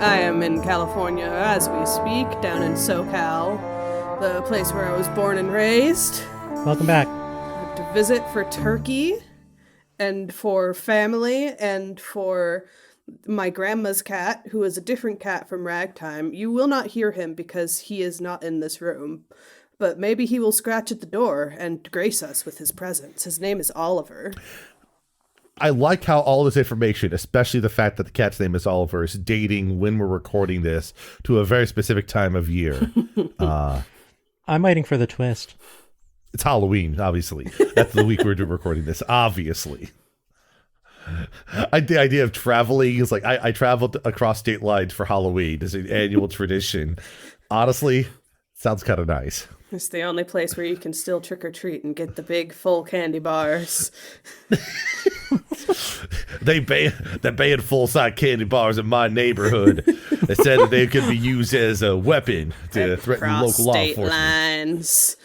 I am in California as we speak, down in SoCal, the place where I was born and raised. Welcome back. To visit for turkey, and for family, and for my grandma's cat, who is a different cat from Ragtime. You will not hear him because he is not in this room, but maybe he will scratch at the door and grace us with his presence. His name is Oliver. I like how all this information, especially the fact that the cat's name is Oliver, is dating when we're recording this to a very specific time of year. I'm waiting for the twist. It's Halloween, obviously. That's the week we're recording this, obviously. The idea of traveling is like, I traveled across state lines for Halloween. It's an annual tradition. Honestly, sounds kind of nice. It's the only place where you can still trick-or-treat and get the big, full candy bars. They're banned full-size candy bars in my neighborhood. They said that they could be used as a weapon to threaten local law enforcement. Lines.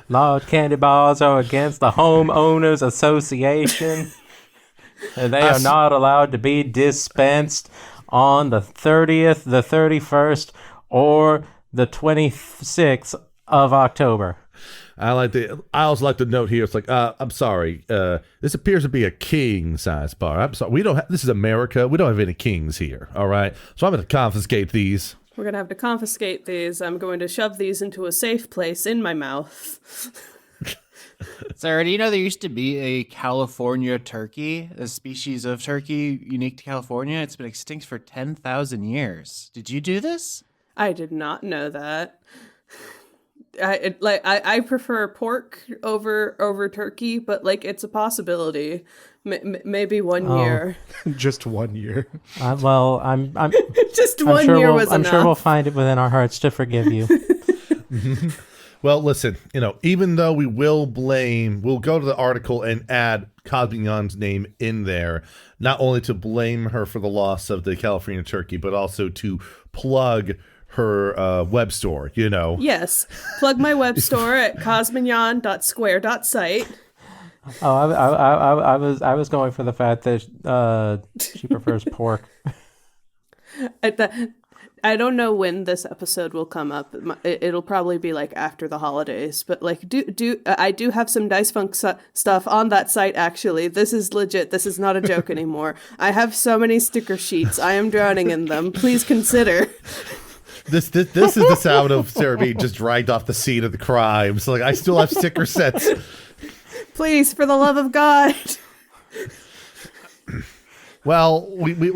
Large candy bars are against the Homeowners Association, and they are not allowed to be dispensed on the 30th, the 31st, or the 26th of October. I also like to note here. It's like, I'm sorry. This appears to be a king size bar. I'm sorry. This is America. We don't have any kings here. All right. So I'm going to confiscate these. We're going to have to confiscate these. I'm going to shove these into a safe place in my mouth. Sarah, do you know there used to be a California turkey, a species of turkey unique to California? It's been extinct for 10,000 years. Did you do this? I did not know that. I prefer pork over turkey, but like it's a possibility. Maybe one year. Just 1 year. Well, I'm just I'm one sure year we'll, was I'm enough. sure we'll find it within our hearts to forgive you. Well, listen, even though we'll go to the article and add Cosmignon's name in there, not only to blame her for the loss of the California turkey, but also to plug her web store, Yes. Plug my web store at cosmignon.square.site. Oh, I was going for the fact that she prefers pork. I don't know when this episode will come up. It'll probably be like after the holidays, but like I do have some Dice Funk stuff on that site. Actually, this is legit. This is not a joke anymore. I have so many sticker sheets. I am drowning in them. Please consider. This is the sound of Sarah being just dragged off the scene of the crime. So like, I still have sticker sets. Please, for the love of God. Well, we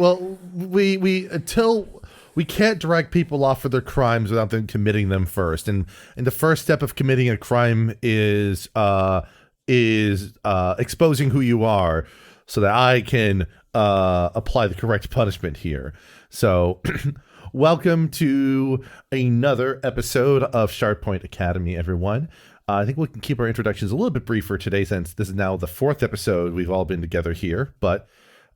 can't drag people off for their crimes without them committing them first. And the first step of committing a crime is exposing who you are, so that I can apply the correct punishment here. So. Welcome to another episode of Shardpoint Academy, everyone. I think we can keep our introductions a little bit briefer today, since this is now the 4th episode we've all been together here. But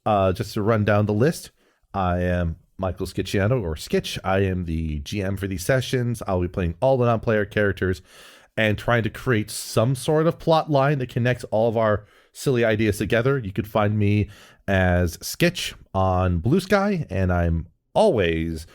just to run down the list, I am Michael Skitchiano, or Skitch. I am the GM for these sessions. I'll be playing all the non-player characters and trying to create some sort of plot line that connects all of our silly ideas together. You could find me as Skitch on Blue Sky, and I'm always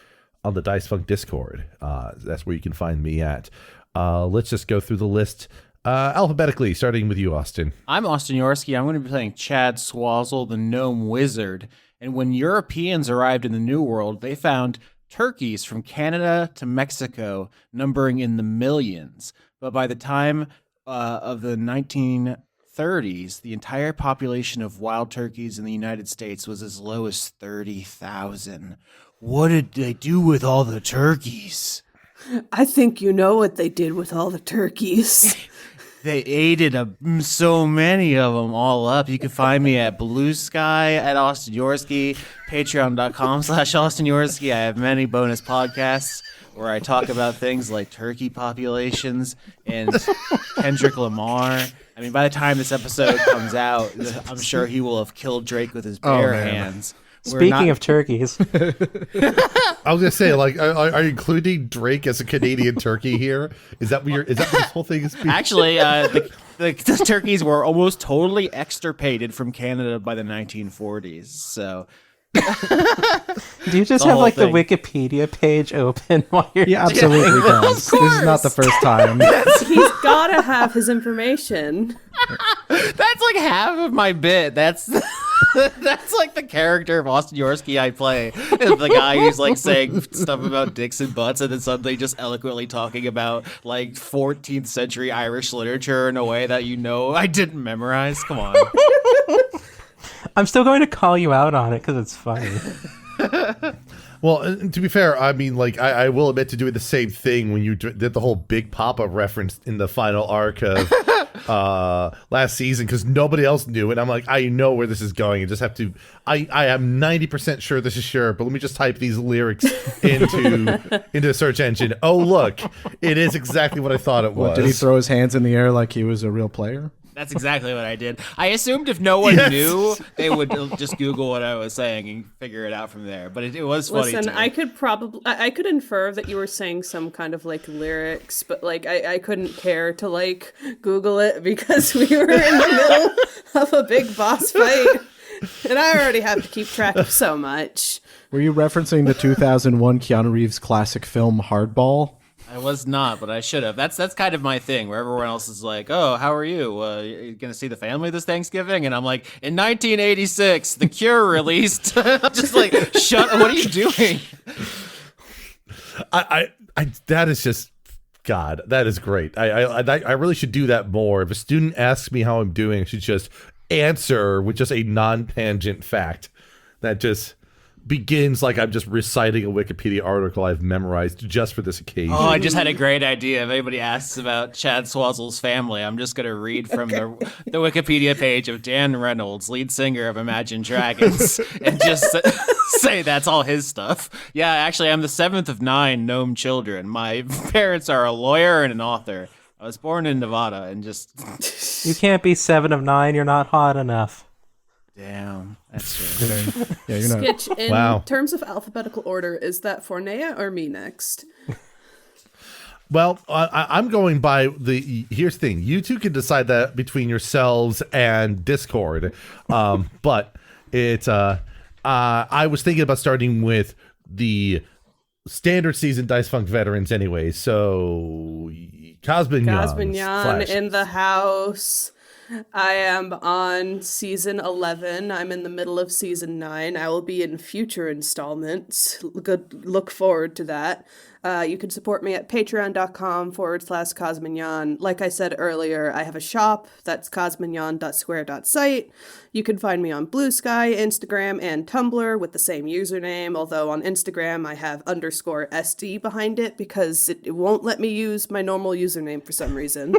on the Dice Funk Discord. That's where you can find me at. Let's just go through the list alphabetically, starting with you, Austin. I'm Austin Yorsky. I'm going to be playing Chad Swazzle, the gnome wizard. And when Europeans arrived in the New World, they found turkeys from Canada to Mexico, numbering in the millions. But by the time of the 1930s, the entire population of wild turkeys in the United States was as low as 30,000. What did they do with all the turkeys? I think you know what they did with all the turkeys. They ate so many of them all up. You can find me at Blue Sky, at Austin Yorsky, patreon.com/Austin Yorsky. I have many bonus podcasts where I talk about things like turkey populations and Kendrick Lamar. I mean, by the time this episode comes out, I'm sure he will have killed Drake with his bare hands. Speaking of turkeys. I was gonna say, like, are you including Drake as a Canadian turkey here? Is that what this whole thing is? Actually, the turkeys were almost totally extirpated from Canada by the 1940s. So Do you just The have whole like thing. the Wikipedia page open while you're He absolutely doing does. This is not the first time. He's gotta have his information. That's like half of my bit. That's that's like the character of Austin Yorsky I play. The guy who's like saying stuff about dicks and butts and then suddenly just eloquently talking about like 14th century Irish literature in a way that I didn't memorize. Come on. I'm still going to call you out on it because it's funny. Well, and to be fair, I mean, like, I will admit to doing the same thing when you did the whole Big Papa reference in the final arc of last season, because nobody else knew it. I'm like, I know where this is going. I just have to. I am 90% sure this is sure, but let me just type these lyrics into the search engine. Oh, look, it is exactly what I thought it was. Did he throw his hands in the air like he was a real player? That's exactly what I did. I assumed if no one knew, they would just Google what I was saying and figure it out from there. But it was funny. Listen, too. I could infer that you were saying some kind of like lyrics, but like I couldn't care to like Google it because we were in the middle of a big boss fight, and I already have to keep track of so much. Were you referencing the 2001 Keanu Reeves classic film Hardball? I was not, but I should have. That's kind of my thing, where everyone else is like, "Oh, how are you? You gonna see the family this Thanksgiving?" And I'm like, "In 1986, The Cure released." I'm just like, "Shut! What are you doing?" I that is just God. That is great. I really should do that more. If a student asks me how I'm doing, I should just answer with just a non-tangent fact that just begins like I'm just reciting a Wikipedia article I've memorized just for this occasion. Oh, I just had a great idea. If anybody asks about Chad Swazzle's family, I'm just gonna read from the Wikipedia page of Dan Reynolds, lead singer of Imagine Dragons, and just say that's all his stuff. Yeah, actually, I'm the seventh of 9 gnome children. My parents are a lawyer and an author. I was born in Nevada, and just You can't be 7 of 9. You're not hot enough. damn, that's true. Yeah, you're not. Skitch, in Wow. terms of alphabetical order, is that Fornea or me next? Well, I'm going by here's the thing. You two can decide that between yourselves and Discord. But it's I was thinking about starting with the standard season Dice Funk veterans anyway. So Cosmignon in the house. I am on season 11. I'm in the middle of season 9. I will be in future installments. Look forward to that. You can support me at patreon.com/Cosmignon. Like I said earlier, I have a shop. That's cosmignon.square.site. You can find me on Blue Sky, Instagram, and Tumblr with the same username, although on Instagram I have _SD behind it because it won't let me use my normal username for some reason.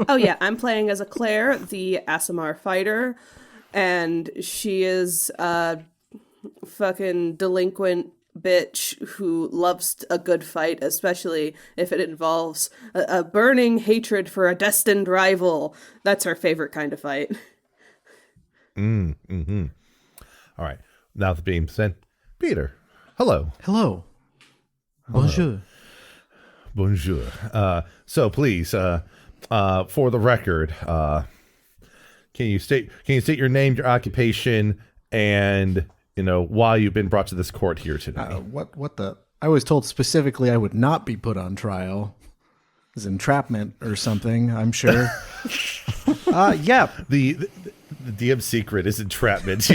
Oh yeah, I'm playing as Eclair, the Aasimar fighter, and she is a fucking delinquent bitch who loves a good fight, especially if it involves a burning hatred for a destined rival. That's her favorite kind of fight. All right. Now the being said, Peter, hello. Hello. Bonjour. Bonjour. So please, for the record, can you state your name, your occupation, and why you've been brought to this court here today? What the? I was told specifically I would not be put on trial. As entrapment or something, I'm sure. Yeah. The DM secret is entrapment,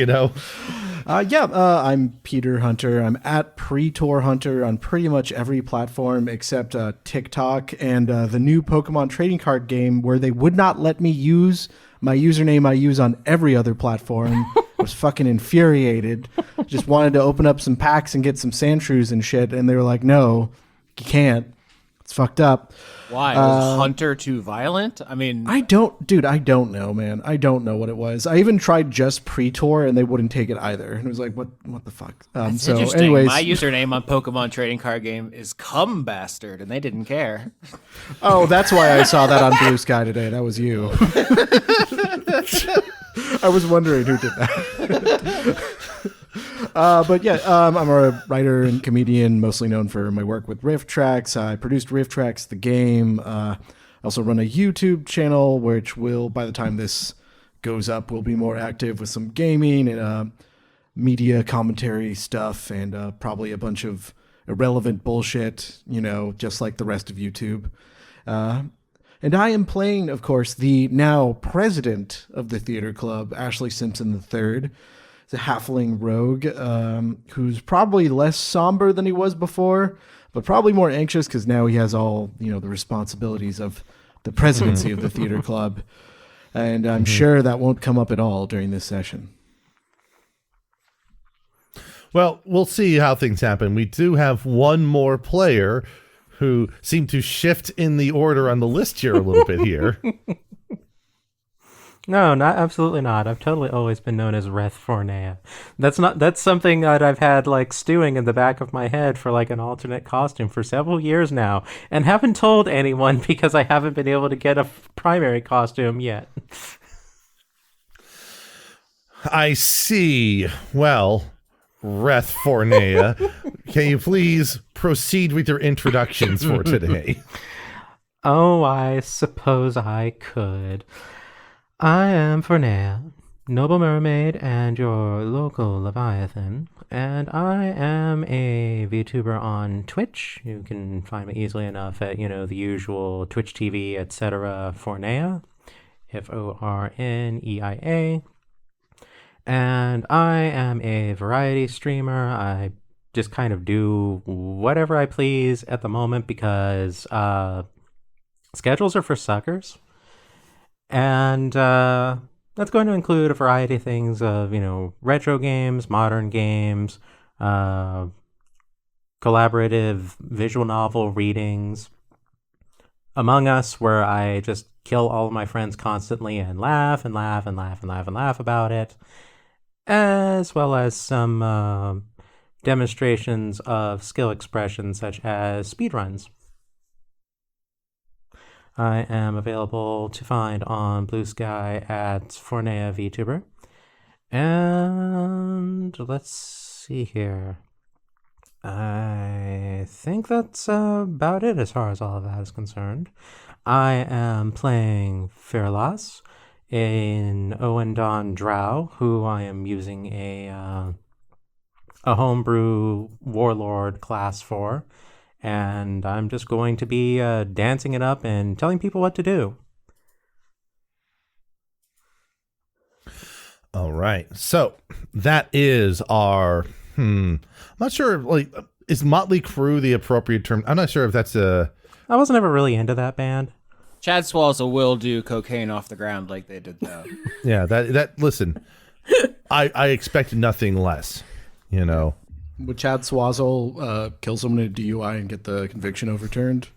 I'm Peter Hunter. I'm at Pretor Hunter on pretty much every platform except TikTok and the new Pokemon trading card game where they would not let me use my username I use on every other platform. I was fucking infuriated. Just wanted to open up some packs and get some Sandshrews and shit, and they were like, no, you can't. It's fucked up. Why? Was Hunter too violent? I mean, I don't know, man. I don't know what it was. I even tried just Pretor, and they wouldn't take it either. And it was like, what the fuck? that's So, interesting. anyways, My username on Pokemon trading card game is Cum Bastard, and they didn't care. oh, that's why I saw that on Blue Sky today. That was you. I was wondering who did that. But yeah, I'm a writer and comedian, mostly known for my work with Riff Tracks. I produced Riff Tracks, the game. I also run a YouTube channel, which will, by the time this goes up, will be more active with some gaming and media commentary stuff and probably a bunch of irrelevant bullshit, just like the rest of YouTube. And I am playing, of course, the now president of the theater club, Ashlee Simpson III. It's a halfling rogue who's probably less somber than he was before, but probably more anxious because now he has all, the responsibilities of the presidency of the theater club. And I'm sure that won't come up at all during this session. Well, we'll see how things happen. We do have one more player who seemed to shift in the order on the list here a little bit here. No, absolutely not. I've totally always been known as Reth Fornea. That's something that I've had like stewing in the back of my head for like an alternate costume for several years now, and haven't told anyone because I haven't been able to get a primary costume yet. I see. Well, Reth Fornea, can you please proceed with your introductions for today? Oh, I suppose I could. I am Fornea, noble mermaid and your local leviathan, and I am a VTuber on Twitch. You can find me easily enough at, the usual Twitch TV, etc. Fornea, Forneia. And I am a variety streamer. I just kind of do whatever I please at the moment because schedules are for suckers. And that's going to include a variety of things of, retro games, modern games, collaborative visual novel readings, Among Us, where I just kill all of my friends constantly and laugh and laugh and laugh and laugh and laugh about it, as well as some demonstrations of skill expression such as speedruns. I am available to find on Blue Sky at Fornea VTuber. And let's see here. I think that's about it as far as all of that is concerned. I am playing Phyrlass, an Owendon Drow, who I am using a homebrew warlord class for. And I'm just going to be dancing it up and telling people what to do. All right. So that is our, I'm not sure, is Motley Crue the appropriate term? I'm not sure if that's a... I wasn't ever really into that band. Chad Swazzle will do cocaine off the ground like they did, though. Yeah, listen, I expect nothing less, Would Chad Swazzle kill someone in a DUI and get the conviction overturned?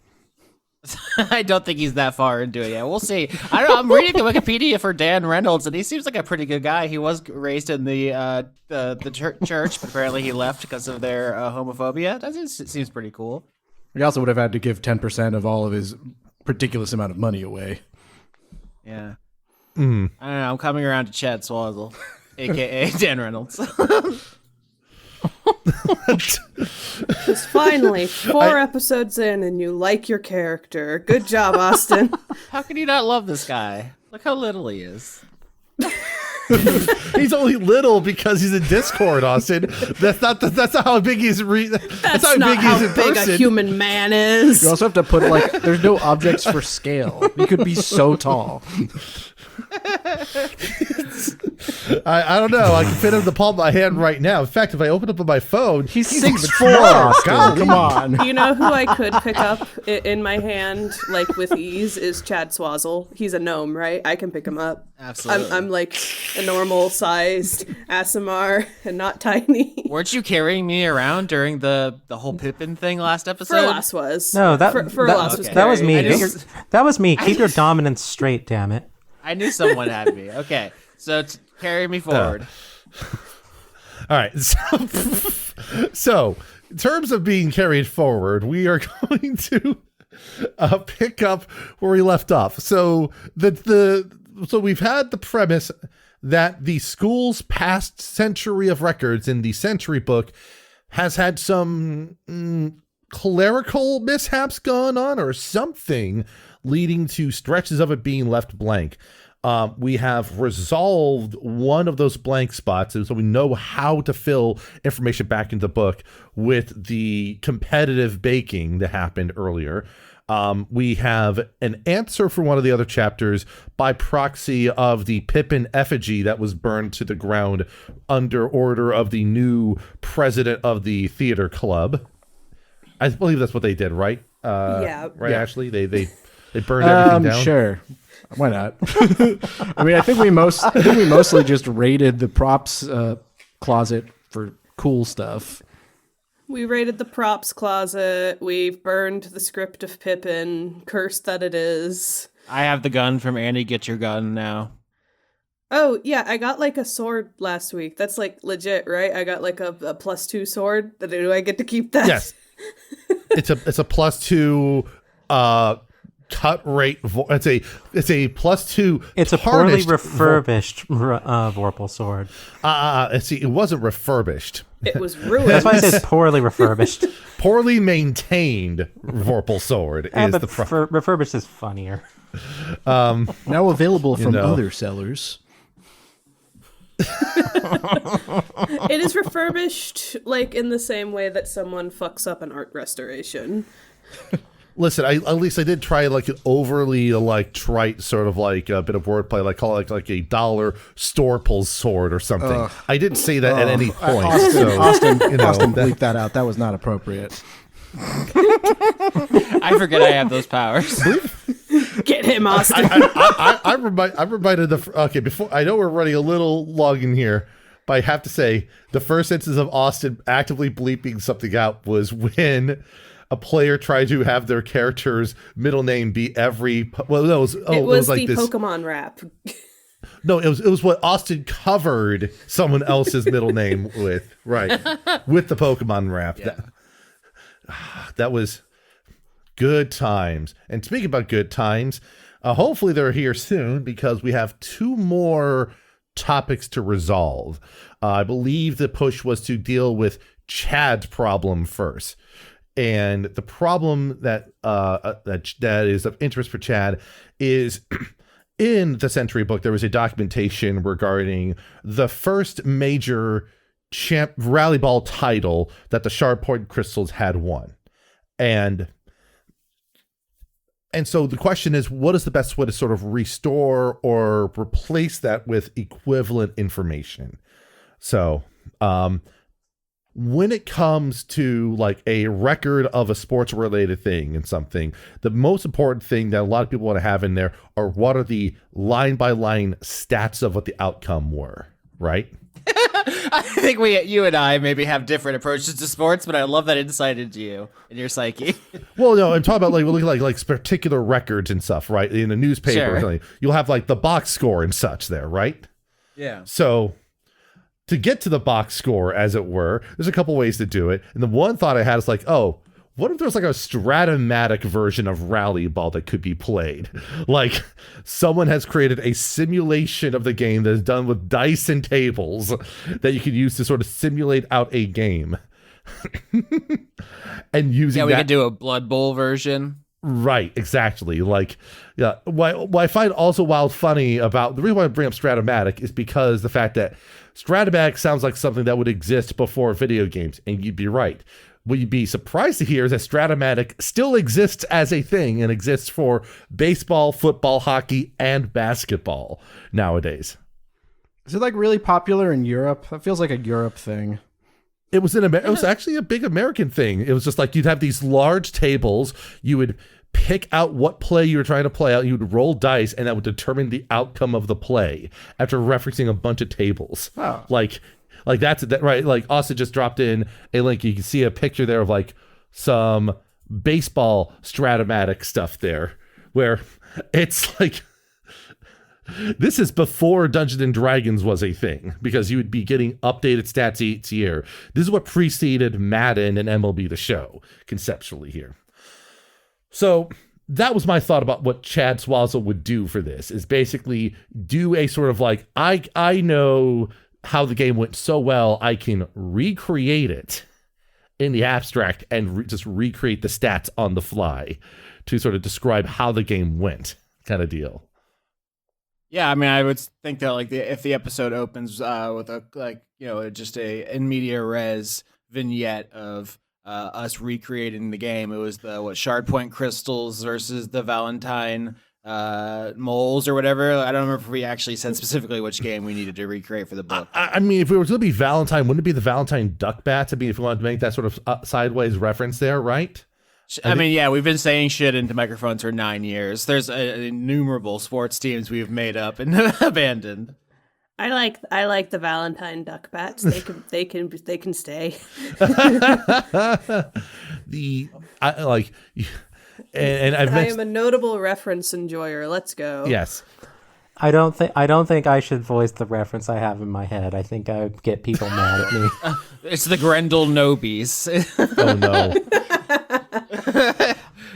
I don't think he's that far into it yet. We'll see. I don't know. I'm reading the Wikipedia for Dan Reynolds, and he seems like a pretty good guy. He was raised in the church, but apparently he left because of their homophobia. That seems pretty cool. He also would have had to give 10% of all of his ridiculous amount of money away. Yeah. I don't know. I'm coming around to Chad Swazzle, a.k.a. Dan Reynolds. Just finally, 4 episodes in and you like your character. Good job, Austin. How can you not love this guy? Look how little he is. He's only little because he's in Discord, Austin. That's not how big he's. That's how not big he's in how big person. a human man is. You also have to put there's no objects for scale. He could be so tall. I don't know. I can fit him in the palm of my hand right now. In fact, if I open up on my phone, He's even 6'4", smaller. Austin. Golly. Come on. You know who I could pick up in my hand, like, with ease, is Chad Swazzle. He's a gnome, right? I can pick him up. Absolutely. I'm like a normal-sized ASMR and not tiny. Weren't you carrying me around during the whole Pippin thing last episode? Phyrlass was. No, Phyrlass was that was me. carrying. That was me. Keep your dominance straight, damn it. I knew someone had me. Okay, so carry me forward. All right. So, in terms of being carried forward, we are going to pick up where we left off. So so we've had the premise that the school's past century of records in the Century Book has had some clerical mishaps going on or something leading to stretches of it being left blank. we have resolved one of those blank spots, and so we know how to fill information back into the book with the competitive baking that happened earlier. We have an answer for one of the other chapters by proxy of the Pippin effigy that was burned to the ground under order of the new president of the theater club. I believe that's what they did, right? Yeah. Right, yeah. Ashlee? They burned everything down? Sure. Why not? I mean, I think we mostly just raided the props closet for cool stuff. We raided the props closet. We've burned the script of Pippin. Cursed that it is. I have the gun from Andy. Get your gun now. Oh, yeah, I got like a sword last week. That's like legit, right? I got like a +2 sword. Do I get to keep that? Yes. It's a +2 cut rate. It's a +2. It's a poorly refurbished Vorpal sword. See, it wasn't refurbished. It was ruined. That's why I said poorly refurbished. Poorly maintained Vorpal sword is but the refurbished is funnier. Now available from know. other sellers. It is refurbished like in the same way that someone fucks up an art restoration. Listen, at least I did try like an overly like trite sort of like a bit of wordplay, like call it like a Dollarstorpal sword or something. I didn't say that at any point. Austin, bleep that out. That was not appropriate. I forget I have those powers. Get him, Austin. I'm reminded okay, before I know we're running a little long in here, but I have to say the first instance of Austin actively bleeping something out was when a player tried to have their character's middle name be every. Well, no, it was like the this Pokemon rap. No, it was what Austin covered someone else's middle name with, right? With the Pokemon rap. Yeah. That was good times. And speaking about good times, hopefully they're here soon because we have 2 more topics to resolve. I believe the push was to deal with Chad's problem first. And the problem that is of interest for Chad is in the Century book, there was a documentation regarding the first major rally ball title that the Shardpoint Crystals had won. And so the question is, what is the best way to sort of restore or replace that with equivalent information? So, when it comes to like a record of a sports related thing and something, the most important thing that a lot of people want to have in there are what are the line by line stats of what the outcome were, right? I think you and I maybe have different approaches to sports, but I love that insight into you and your psyche. Well, no, I'm talking about like looking like particular records and stuff, right? In a newspaper, Sure. or something, you'll have like the box score and such there, right? Yeah. So to get to the box score, as it were, there's a couple ways to do it. And the one thought I had is like, oh, what if there's like a Stratomatic version of Rally Ball that could be played? Like someone has created a simulation of the game that is done with dice and tables that you could use to sort of simulate out a game. And using we could do a Blood Bowl version. Right, exactly. Like, yeah. What I find also wild funny about the reason why I bring up Stratomatic is because the fact that Stratomatic sounds like something that would exist before video games, and you'd be right. What you'd be surprised to hear is that Stratomatic still exists as a thing and exists for baseball, football, hockey, and basketball nowadays. Is it like really popular in Europe? That feels like a Europe thing. It was it was actually a big American thing. It was just like you'd have these large tables. You would pick out what play you were trying to play out. You would roll dice, and that would determine the outcome of the play after referencing a bunch of tables. Oh. Like that's that, right? Like Austin just dropped in a link. You can see a picture there of like some baseball Stratomatic stuff there, where it's like. This is before Dungeons and Dragons was a thing, because you would be getting updated stats each year. This is what preceded Madden and MLB The Show conceptually here. So that was my thought about what Chad Swazzle would do for this, is basically do a sort of like, I know how the game went so well, I can recreate it in the abstract and just recreate the stats on the fly to sort of describe how the game went, kind of deal. Yeah, I mean, I would think that like if the episode opens with just a in media res vignette of us recreating the game. It was the Shardpoint Crystals versus the Valentine moles or whatever. I don't remember if we actually said specifically which game we needed to recreate for the book. I mean, if it was going to be Valentine, wouldn't it be the Valentine duck bats? I mean, if you wanted to make that sort of sideways reference there, right? I mean, yeah, we've been saying shit into microphones for 9 years. There's innumerable sports teams we've made up and abandoned. I like the Valentine duck bats. They can stay. I am a notable reference enjoyer. Let's go. Yes. I don't think I should voice the reference I have in my head. I think I would get people mad at me. It's the Grendel Nobies. Oh no.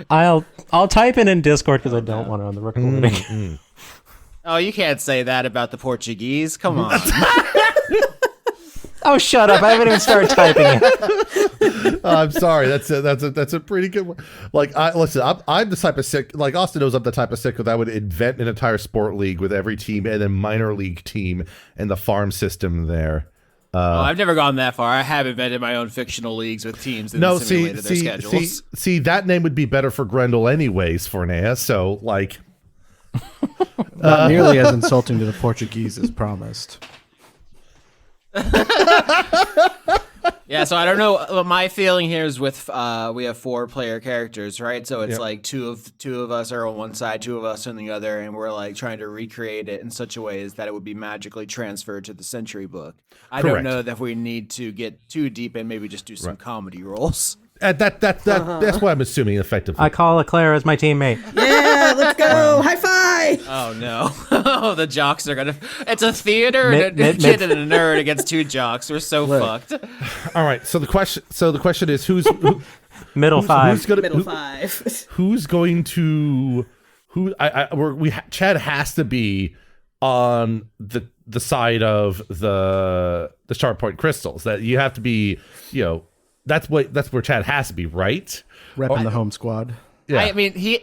I'll type it in Discord because I don't want it on the recording. Oh, you can't say that about the Portuguese. Come on. Oh, shut up! I haven't even started typing it. I'm sorry. That's a pretty good one. Like, I'm the type of sick. Like Austin knows, I'm the type of sick that I would invent an entire sport league with every team and a minor league team and the farm system there. I've never gone that far. I have invented my own fictional leagues with teams and simulated their schedules. See, that name would be better for Grendel anyways, Fornea. So, like, not nearly as insulting to the Portuguese as promised. Yeah, so I don't know. My feeling here is with we have 4 player characters, right? So it's like two of us are on one side, 2 of us on the other, and we're like trying to recreate it in such a way as that it would be magically transferred to the Century book. I don't know that we need to get too deep and maybe just do some comedy roles. That's what I'm assuming effectively. I call Eclair as my teammate. Yeah, let's go. High five. Oh no. Oh, the jocks are gonna. It's a theater and a kid and a nerd against 2 jocks. We're so fucked. All right. So the question is who's middle five. Who's going to Chad has to be on the side of the Shardpoint Crystals. That you have to be, that's where Chad has to be, right? Repping the home squad. Yeah. I mean, he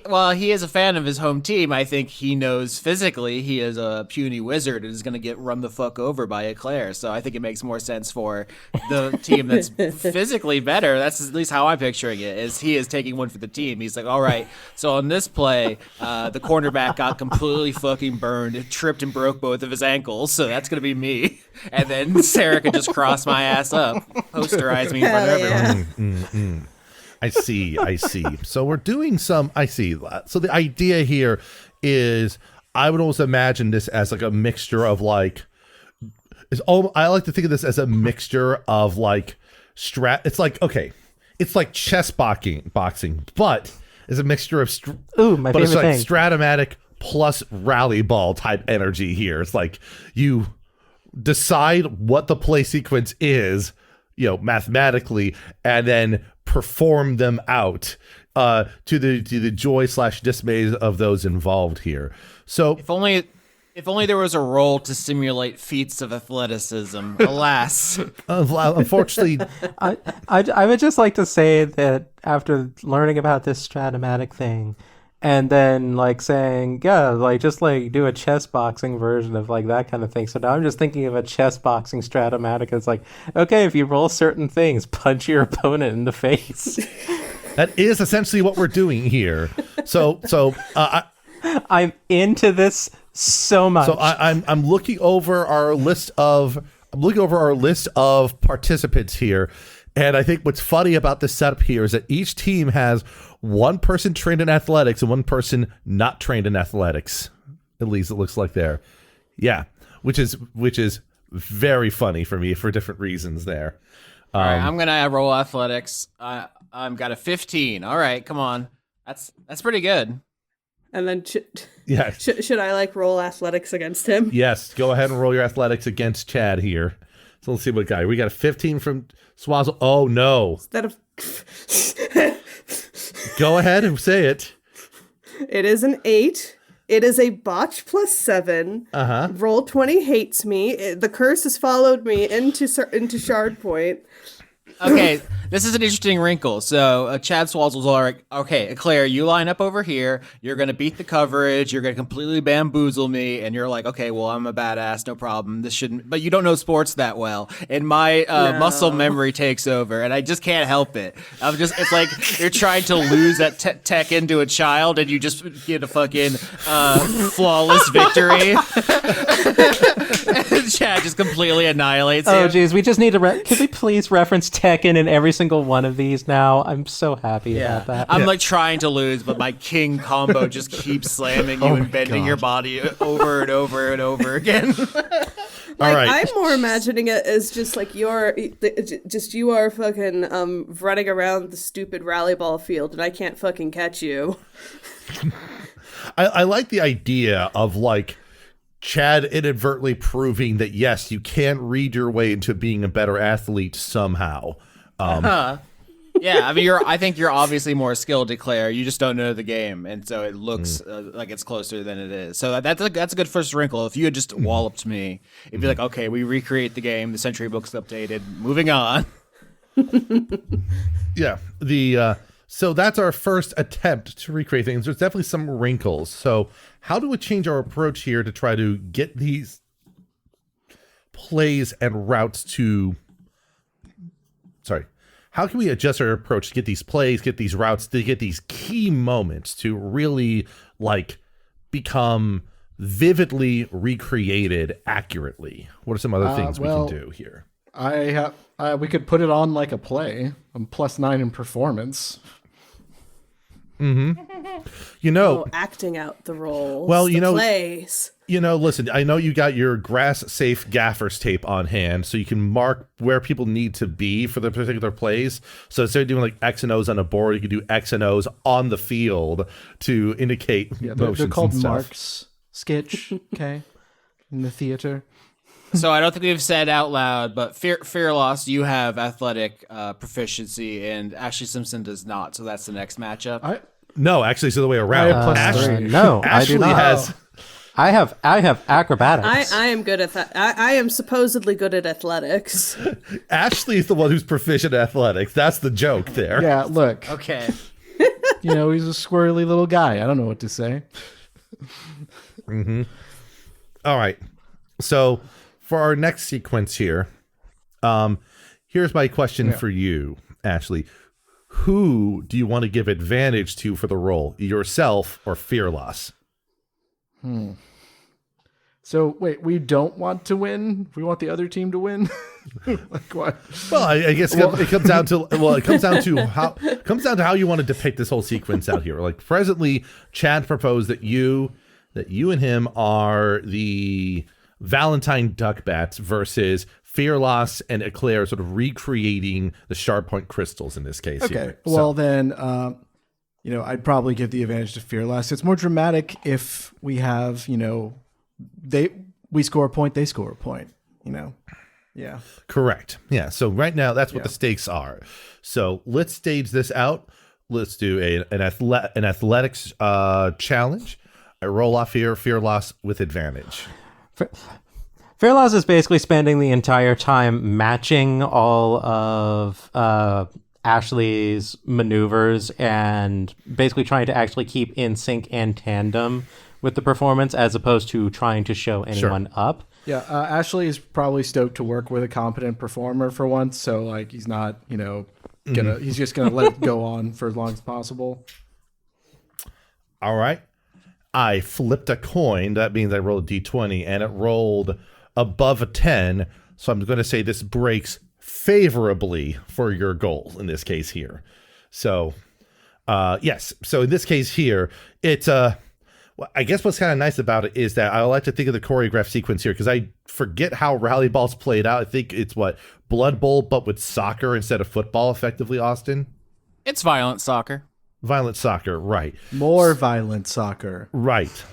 is a fan of his home team. I think he knows physically he is a puny wizard and is going to get run the fuck over by Eclair. So I think it makes more sense for the team that's physically better. That's at least how I'm picturing it, is he is taking one for the team. He's like, all right, so on this play, the cornerback got completely fucking burned, tripped and broke both of his ankles. So that's going to be me. And then Sarah can just cross my ass up, posterize me in front of everyone. I see. So we're doing I see. So the idea here is I would almost imagine this as like a mixture of like, I like to think of this as a mixture of like it's like, okay, it's like chess boxing, but it's a mixture of, my favorite thing. Stratomatic plus rally ball type energy here. It's like you decide what the play sequence is, mathematically, and then perform them out to the joy/dismay of those involved here. So if only there was a role to simulate feats of athleticism. Alas. Unfortunately, I would just like to say that after learning about this Stratomatic thing, and then like saying, just do a chess boxing version of like that kind of thing. So now I'm just thinking of a chess boxing Stratomatic as like, okay, if you roll certain things, punch your opponent in the face. That is essentially what we're doing here. So I'm into this so much. So I'm looking over our list of participants here. And I think what's funny about this setup here is that each team has one person trained in athletics and one person not trained in athletics. At least it looks like there. Yeah, which is very funny for me for different reasons there. All right, I'm gonna roll athletics. I've got a 15. All right, come on, that's pretty good. And then yeah, should I roll athletics against him? Yes, go ahead and roll your athletics against Chad here. So let's see what guy. We got a 15 from Swazzle. Oh no. Instead of Go ahead and say it. It is an 8. It is a botch +7. Roll 20 hates me. The curse has followed me into Shardpoint. Okay, this is an interesting wrinkle. So Chad Swazzle's all like, okay, Eclair, you line up over here. You're going to beat the coverage. You're going to completely bamboozle me. And you're like, okay, well, I'm a badass. No problem. This shouldn't, but you don't know sports that well. And my muscle memory takes over and I just can't help it. It's like you're trying to lose that tech into a child and you just get a fucking flawless victory. And Chad just completely annihilates him. Oh, geez, we just need to. Could we please reference Tekken in every single one of these now? I'm so happy about that. I'm like trying to lose, but my king combo just keeps slamming you and bending your body over and over and over again. All right. I'm more imagining it as just like you are fucking running around the stupid rally ball field, and I can't fucking catch you. I like the idea of like Chad inadvertently proving that yes, you can read your way into being a better athlete somehow. Yeah, I mean, I think you're obviously more skilled, Eclair. You just don't know the game, and so it looks like it's closer than it is. So that's a good first wrinkle. If you had just walloped me, it'd be like, okay, we recreate the game. The Century Book's updated. Moving on. Yeah. So that's our first attempt to recreate things. There's definitely some wrinkles. So how do we change our approach here to try to get these plays and routes to... Sorry. How can we adjust our approach to get these plays, get these routes, to get these key moments to really, like, become vividly recreated accurately? What are some other things we can do here? We could put it on like a play. I'm +9 in performance. Acting out the roles. Well, plays. Listen, I know you got your grass-safe gaffer's tape on hand, so you can mark where people need to be for the particular plays. So instead of doing like X and O's on a board, you can do X and O's on the field to indicate motions. They're called and stuff. marks. Sketch, okay, in the theater. So I don't think we've said out loud, but Phyrlass, you have athletic proficiency, and Ashlee Simpson does not. So that's the next matchup. No, actually, it's the other way around. I have +3. No, I do Ashlee not. has. I have acrobatics. I am good at that. I am supposedly good at athletics. Ashlee is the one who's proficient in athletics. That's the joke there. Yeah, look. Okay. He's a squirrely little guy. I don't know what to say. All right. So for our next sequence here, here's my question for you, Ashlee. Who do you want to give advantage to for the role, yourself or Phyrlass? So wait, we don't want to win. We want the other team to win. Like what? Well, I guess it comes down to how you want to depict this whole sequence out here. Like presently, Chad proposed that you and him are the Valentine Duckbats versus Phyrlass and Eclair, sort of recreating the Shardpoint Crystals in this case. Okay. Here. Well, then, I'd probably give the advantage to Phyrlass. It's more dramatic if we have, we score a point, they score a point. Yeah. Correct. Yeah. So right now, that's what the stakes are. So let's stage this out. Let's do an athletics challenge. I roll off here, Phyrlass with advantage. Phyrlass is basically spending the entire time matching all of Ashlee's maneuvers and basically trying to actually keep in sync and tandem with the performance as opposed to trying to show anyone up. Yeah, Ashlee is probably stoked to work with a competent performer for once, so like he's not, he's just gonna let it go on for as long as possible. All right. I flipped a coin. That means I rolled a d20, and it rolled above a 10. So I'm going to say this breaks favorably for your goal in this case here. So, yes. So in this case here, it's I guess what's kind of nice about it is that I like to think of the choreograph sequence here because I forget how rally ball's played out. I think it's Blood Bowl, but with soccer instead of football, effectively, Austin? It's violent soccer. Violent soccer, right. More violent soccer. Right.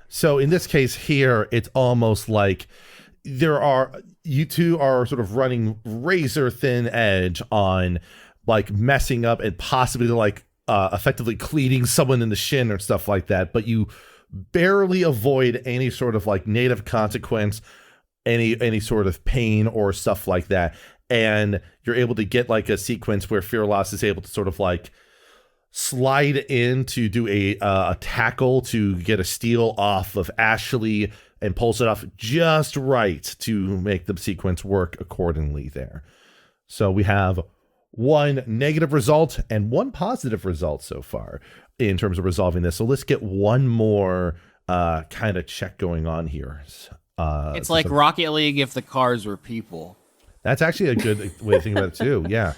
So in this case here, it's almost like you two are sort of running razor thin edge on like messing up and possibly like effectively cleating someone in the shin or stuff like that, but you barely avoid any sort of like negative consequence, any sort of pain or stuff like that. and you're able to get like a sequence where Phyrlass is able to sort of like slide in to do a tackle to get a steal off of Ashlee and pulls it off just right to make the sequence work accordingly there. So we have one negative result and one positive result so far in terms of resolving this. So let's get one more kind of check going on here. It's like Rocket League if the cars were people. That's actually a good way to think about it too. Yeah.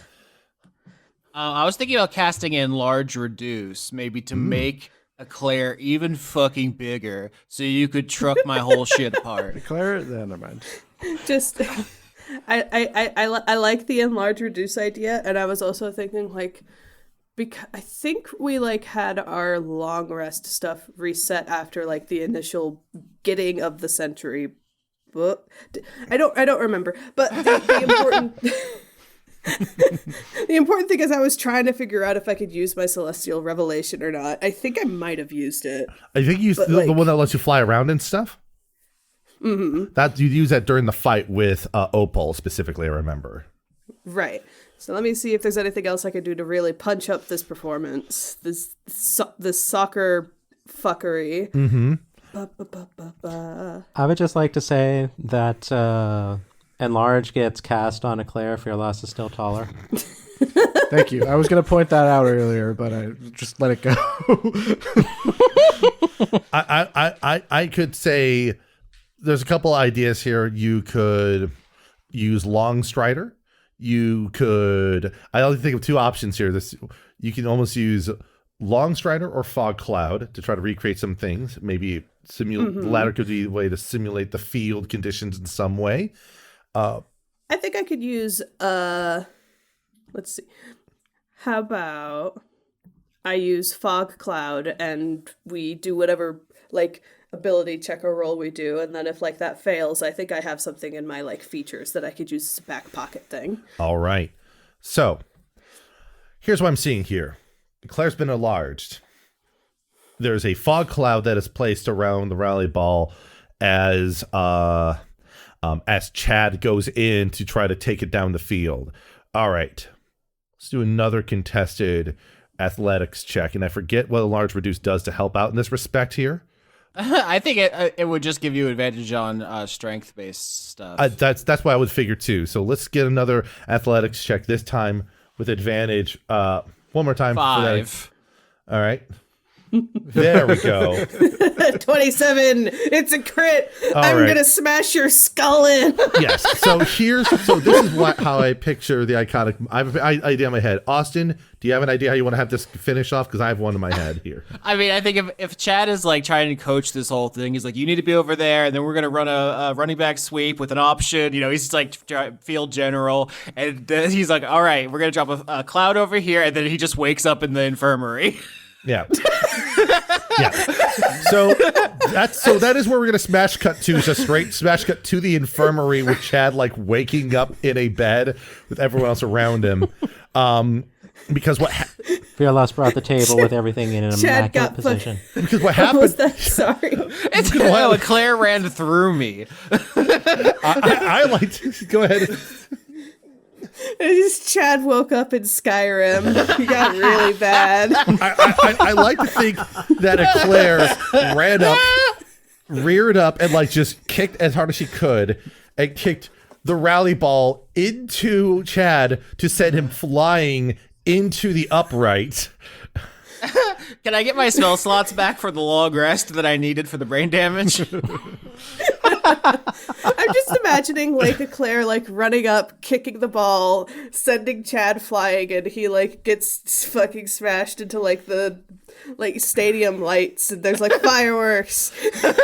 I was thinking about casting Enlarge Reduce, maybe to make Eclair even fucking bigger, so you could truck my whole shit apart. Eclair, never mind. Just, I like the enlarge reduce idea, and I was also thinking like, because I think we like had our long rest stuff reset after like the initial getting of the century book. I don't remember, but the important. The important thing is I was trying to figure out if I could use my Celestial Revelation or not. I think I might have used it. I think you used the one that lets you fly around and stuff. Mm-hmm. That you use that during the fight with Opal specifically, I remember. Right. So let me see if there's anything else I could do to really punch up this performance. This soccer fuckery. Mm-hmm. I would just like to say that Enlarge gets cast on Eclair. Phyrlass is still taller. Thank you. I was going to point that out earlier, but I just let it go. I could say there's a couple ideas here. You could use Long Strider. You could. I only think of two options here. You can almost use Long Strider or Fog Cloud to try to recreate some things. Maybe the latter could be a way to simulate the field conditions in some way. I think I could use let's see. How about I use Fog Cloud and we do whatever like ability check or roll we do, and then if like that fails, I think I have something in my like features that I could use as a back pocket thing. All right. So here's what I'm seeing here. Eclair's been enlarged. There's a fog cloud that is placed around the rally ball as Chad goes in to try to take it down the field. All right. Let's do another contested athletics check. And I forget what Enlarge Reduce does to help out in this respect here. I think it would just give you advantage on strength-based stuff. That's what I would figure too. So let's get another athletics check, this time with advantage. One more time. 5. All right. There we go. 27. It's a crit. I'm gonna smash your skull in. Yes. So this is how I picture the iconic. I have an idea in my head. Austin, do you have an idea how you want to have this finish off? Because I have one in my head here. I mean, I think if Chad is like trying to coach this whole thing, he's like, you need to be over there, and then we're gonna run a running back sweep with an option. You know, he's like field general, and then he's like, all right, we're gonna drop a cloud over here, and then he just wakes up in the infirmary. Yeah. Yeah. So that is where we're gonna smash cut to. Just straight smash cut to the infirmary with Chad like waking up in a bed with everyone else around him. Because what Phyrlass brought the table with everything in an immaculate position. Because what happened? Was that? Sorry. It's Eclair ran through me. I like to go ahead. Just Chad woke up in Skyrim. He got really bad. I like to think that Eclair ran up, reared up, and like just kicked as hard as she could, and kicked the rally ball into Chad to send him flying into the upright. Can I get my spell slots back for the long rest that I needed for the brain damage? I'm just imagining like Eclair like running up, kicking the ball, sending Chad flying, and he like gets fucking smashed into like the like stadium lights, and there's like fireworks.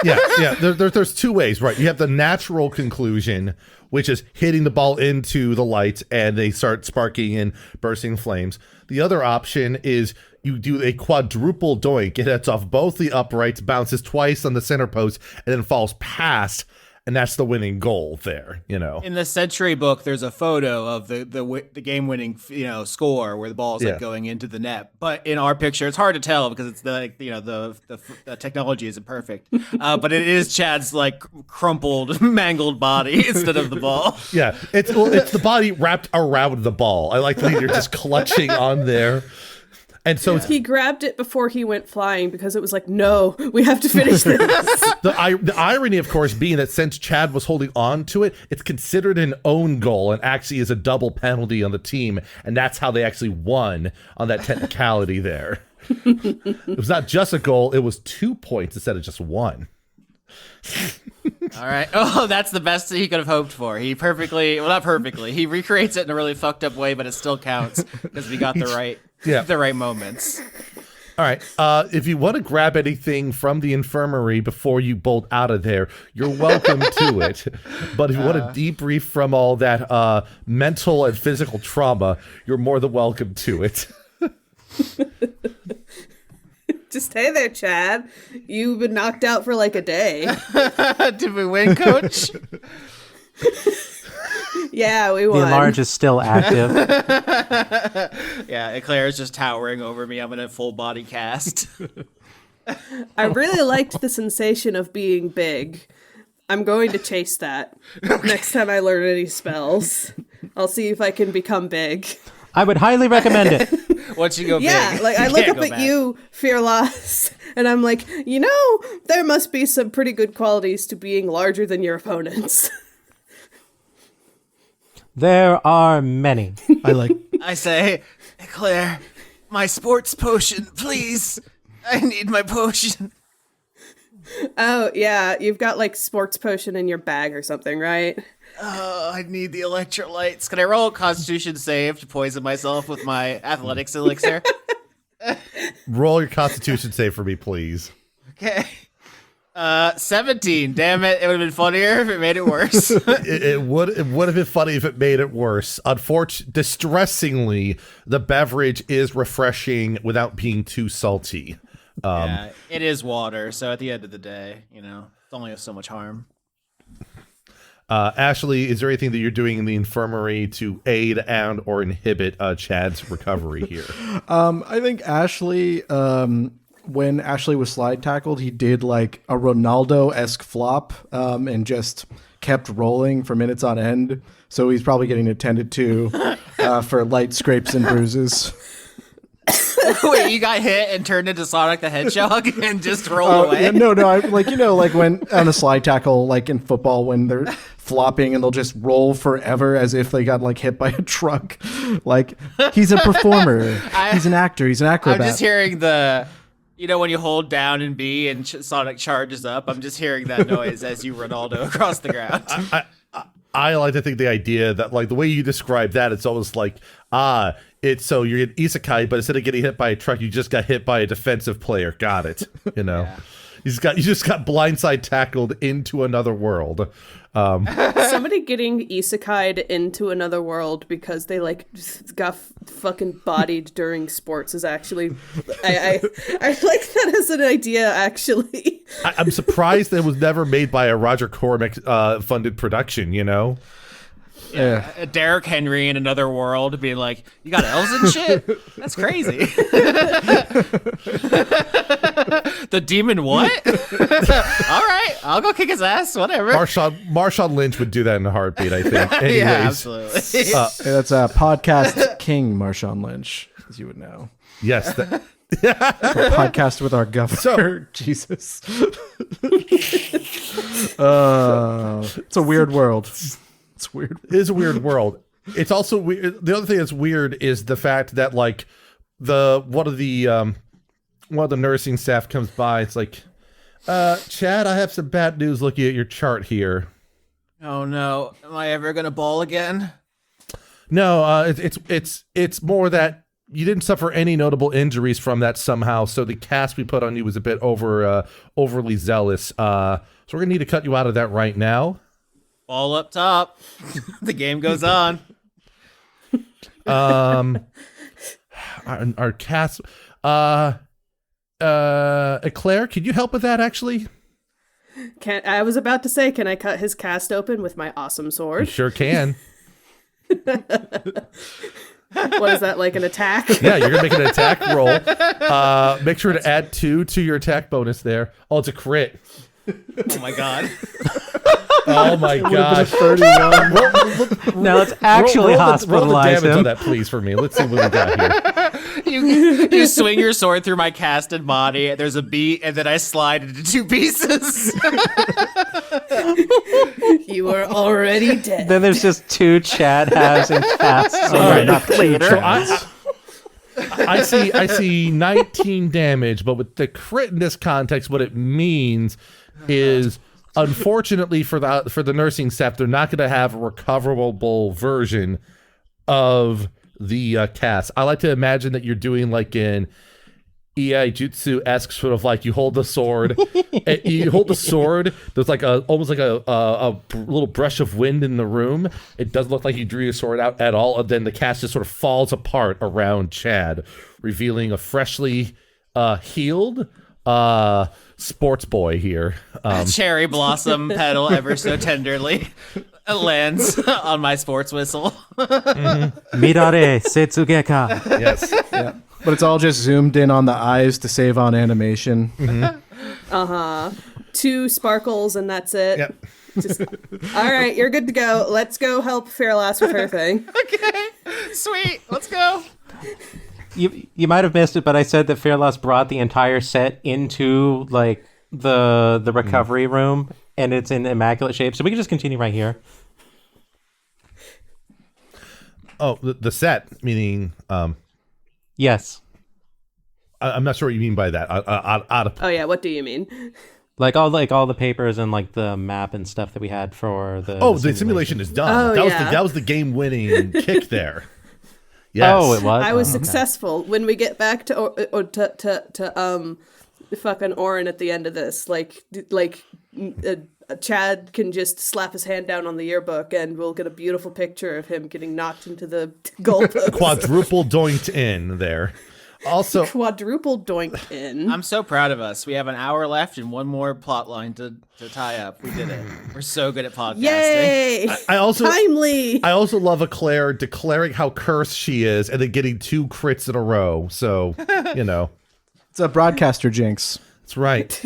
Yeah. There's two ways, right? You have the natural conclusion, which is hitting the ball into the lights, and they start sparking and bursting flames. The other option is you do a quadruple doink. It hits off both the uprights, bounces twice on the center post, and then falls past and that's the winning goal there, you know. In the Century book, there's a photo of the game-winning score where the ball is like going into the net. But in our picture, it's hard to tell because it's the technology isn't perfect. But it is Chad's like crumpled, mangled body instead of the ball. Yeah, it's the body wrapped around the ball. I like that you're just clutching on there. And so he grabbed it before he went flying because it was like, no, we have to finish this. The irony, of course, being that since Chad was holding on to it, it's considered an own goal and actually is a double penalty on the team. And that's how they actually won on that technicality there. It was not just a goal. It was 2 points instead of just 1. All right. Oh, that's the best he could have hoped for. He not perfectly. He recreates it in a really fucked up way, but it still counts because we got the right moments. All right. If you want to grab anything from the infirmary before you bolt out of there, you're welcome to it. But if you want to debrief from all that mental and physical trauma, you're more than welcome to it. Just stay there, Chad. You've been knocked out for like a day. Did we win, Coach? Yeah, we The won. enlarge is still active. Yeah, Eclair is just towering over me. I'm in a full body cast. I really liked the sensation of being big. I'm going to chase that next time I learn any spells. I'll see if I can become big. I would highly recommend it. Once you go Yeah, big, like I look up at you, Phyrlass, and I'm like, there must be some pretty good qualities to being larger than your opponents. There are many. I say, Eclair, my sports potion, please. I need my potion. Oh, yeah, you've got like sports potion in your bag or something, right? Oh, I need the electrolytes. Can I roll a constitution save to poison myself with my athletics elixir? Roll your constitution save for me, please. Okay. 17. Damn it. It would have been funnier if it made it worse. It would have been funny if it made it worse. Distressingly, the beverage is refreshing without being too salty. Yeah, it is water, so at the end of the day, it's only so much harm. Ashlee, is there anything that you're doing in the infirmary to aid and or inhibit Chad's recovery here? I think Ashlee, when Ashlee was slide tackled, he did like a Ronaldo-esque flop and just kept rolling for minutes on end. So he's probably getting attended to for light scrapes and bruises. Wait, you got hit and turned into Sonic the Hedgehog and just rolled away? Yeah, no, like when on a slide tackle, like in football, when they're flopping and they'll just roll forever as if they got like hit by a truck. Like he's a performer, he's an actor, he's an acrobat. I'm just hearing when you hold down and B and Sonic charges up, I'm just hearing that noise as you Ronaldo across the ground. I like to think the idea that like the way you describe that, it's almost like, it's so you're an isekai, but instead of getting hit by a truck, you just got hit by a defensive player. Got it. Yeah. You just got blindside tackled into another world. Somebody getting isekai'd into another world because they like just got fucking bodied during sports is actually I like that as an idea actually. I'm surprised that it was never made by a Roger Cormac funded production, Yeah, Derrick Henry in another world being like, you got elves and shit? That's crazy. The demon what? All right, I'll go kick his ass, whatever. Marshawn Lynch would do that in a heartbeat, I think. Anyways, yeah, absolutely. That's a podcast king, Marshawn Lynch, as you would know. Yes. Podcast with our governor. Jesus. It's a weird world. It's weird. It is a weird world. It's also weird. The other thing that's weird is the fact that like one of the nursing staff comes by. It's like, Chad, I have some bad news looking at your chart here. Oh no, am I ever gonna ball again? No, it's more that you didn't suffer any notable injuries from that somehow. So the cast we put on you was a bit overly zealous. So we're gonna need to cut you out of that right now. Ball up top. The game goes on. Our cast. Eclair, could you help with that actually? I was about to say, can I cut his cast open with my awesome You sword? sure can. What is that, like an attack? Yeah, you're gonna make an attack roll. Make sure to add 2 to your attack bonus there. Oh, it's a crit. Oh my god. Oh my gosh. 31. Now let's actually roll the hospitalize damage on him. that, please, for me. Let's see what we got here. You swing your sword through my casted body, there's a beat, and then I slide into 2 pieces. You are already dead. Then there's just 2 Chad halves and casts. So I see 19 damage, but with the crit in this context, what it means is, unfortunately for the nursing staff, they're not going to have a recoverable version of the cast. I like to imagine that you're doing like in Iai Jutsu-esque, sort of like you hold the sword, there's like almost like a little brush of wind in the room. It doesn't look like you drew your sword out at all, and then the cast just sort of falls apart around Chad, revealing a freshly healed sports boy here. Cherry blossom petal ever so tenderly lands on my sports whistle. Mirare Setsugeka. Yes. Yeah. But it's all just zoomed in on the eyes to save on animation. 2 sparkles and that's it. Yep. All right, you're good to go. Let's go help Phyrlass with her thing. Okay, sweet, let's go. You might have missed it, but I said that Phyrlass brought the entire set into like the recovery room, and it's in immaculate shape. So we can just continue right here. Oh, the set, meaning Yes. I'm not sure what you mean by that. Oh yeah, what do you mean? Like all the papers and like the map and stuff that we had for the simulation is done. Oh, That was the game winning kick there. Yes. Oh, it was. I was okay. successful. When we get back to fucking Orin at the end of this, Chad can just slap his hand down on the yearbook and we'll get a beautiful picture of him getting knocked into the goalpost. Quadruple doinked in there. Also, Quadruple doinked in. I'm so proud of us. We have an hour left and one more plot line to tie up. We did it. We're so good at podcasting. Yay! I also Timely. I also love Eclair declaring how cursed she is and then getting 2 crits in a row. So, you know. It's a broadcaster jinx. That's right.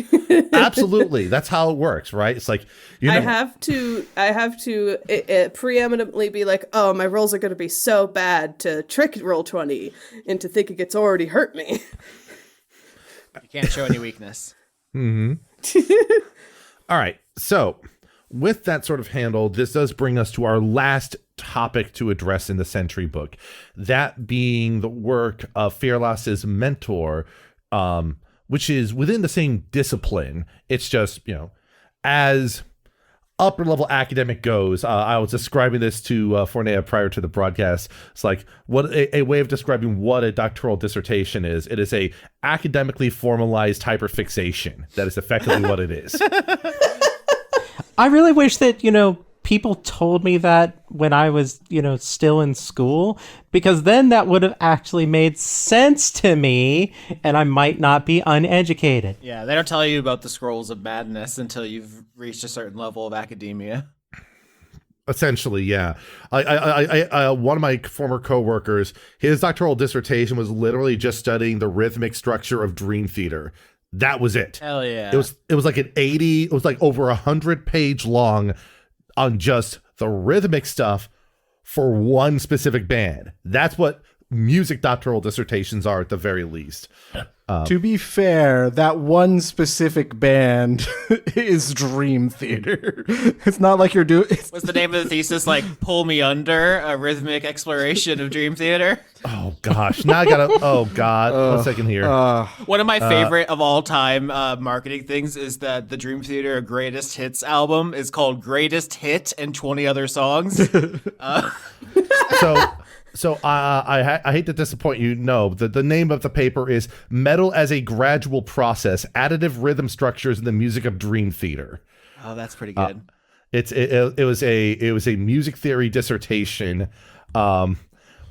Absolutely. That's how it works, right? It's like I have to preeminently be like, oh, my rolls are going to be so bad to trick Roll20 into thinking it's already hurt me. You can't show any weakness. All right. So, with that sort of handled, this does bring us to our last topic to address in the Sentry book. That being the work of Phyrlass's mentor, which is within the same discipline. It's just, as upper level academic goes, I was describing this to Fornea prior to the broadcast. It's like what a way of describing what a doctoral dissertation is. It is a academically formalized hyperfixation. That is effectively what it is. I really wish that, people told me that when I was, still in school, because then that would have actually made sense to me and I might not be uneducated. Yeah, they don't tell you about the scrolls of madness until you've reached a certain level of academia. Essentially, yeah. I one of my former coworkers, his doctoral dissertation was literally just studying the rhythmic structure of Dream Theater. That was it. Hell yeah. It was like it was like over 100-page long on just the rhythmic stuff for one specific band. That's what music doctoral dissertations are at the very least. To be fair, that one specific band is Dream Theater. It's not like you're doing... What's the name of the thesis? Like, Pull Me Under, a rhythmic exploration of Dream Theater? Oh, gosh. Now I gotta... Oh, God. 1 second here. One of my favorite of all time marketing things is that the Dream Theater Greatest Hits album is called Greatest Hit and 20 Other Songs. So I hate to disappoint you. No, the name of the paper is Metal as a Gradual Process: Additive Rhythm Structures in the Music of Dream Theater. Oh, that's pretty good. It was a music theory dissertation,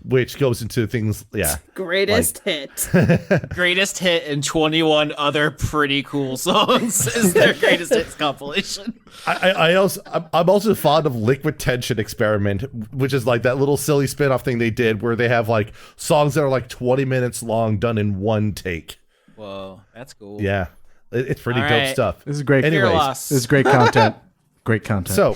which goes into things, Greatest hit. Greatest hit and 21 other pretty cool songs is their greatest hits compilation. I'm also fond of Liquid Tension Experiment, which is like that little silly spin-off thing they did where they have like songs that are like 20 minutes long done in one take. Whoa, that's cool. Yeah, it's pretty All dope right. stuff. This is great. Phyrlass. This is great content. Great content. So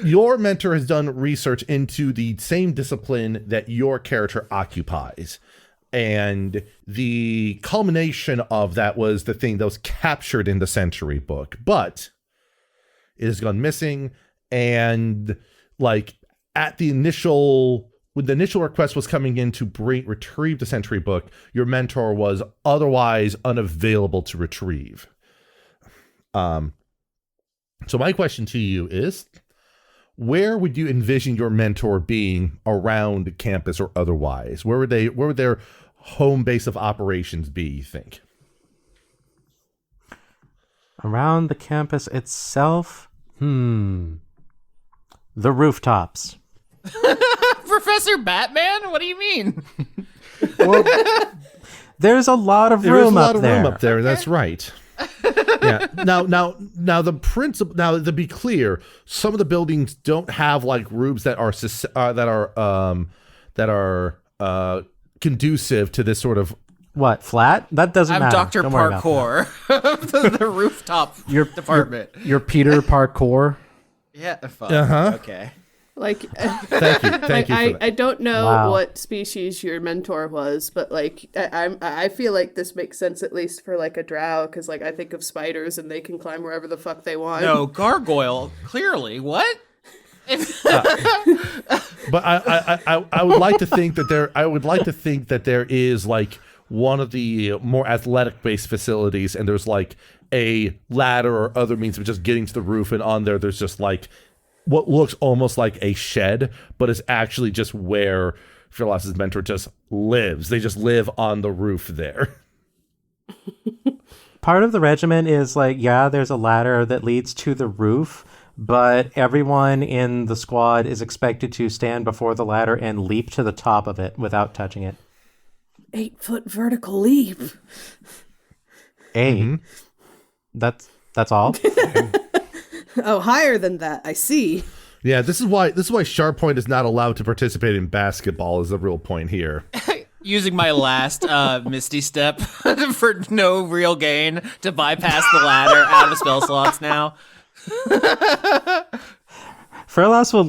your mentor has done research into the same discipline that your character occupies. And the culmination of that was the thing that was captured in the Century book. But it has gone missing. And like at the initial, when the initial request was coming in to retrieve the Century book, your mentor was otherwise unavailable to retrieve. So my question to you is, where would you envision your mentor being around campus or otherwise? Where would their home base of operations be, you think? Around the campus itself? The rooftops. Professor Batman? What do you mean? There's a lot of There is a room lot up of there. room up there. That's right. Yeah. Now the principle. Now to be clear, some of the buildings don't have like roofs that are conducive to this sort of. What, flat? That doesn't I'm matter. Dr. Don't worry about that. Parkour of the rooftop department. You're Peter Parkour. Yeah, fine. Okay. Like, Thank you. Thank you. For that. I don't know Wow. what species your mentor was, but like I feel like this makes sense at least for like a drow, because like I think of spiders and they can climb wherever the fuck they want. No, gargoyle. Clearly, what? But I would like to think that there is like one of the more athletic based facilities, and there's like a ladder or other means of just getting to the roof, and on there's just like what looks almost like a shed, but it's actually just where Phyrlass's mentor just lives. They just live on the roof there. Part of the regiment is like, yeah, there's a ladder that leads to the roof, but everyone in the squad is expected to stand before the ladder and leap to the top of it without touching it. 8-foot vertical leap. That's all. Oh, higher than that. I see. Yeah, this is why Shardpoint is not allowed to participate in basketball is the real point here. Using my last Misty Step for no real gain to bypass the ladder out of spell slots now. Phyrlass will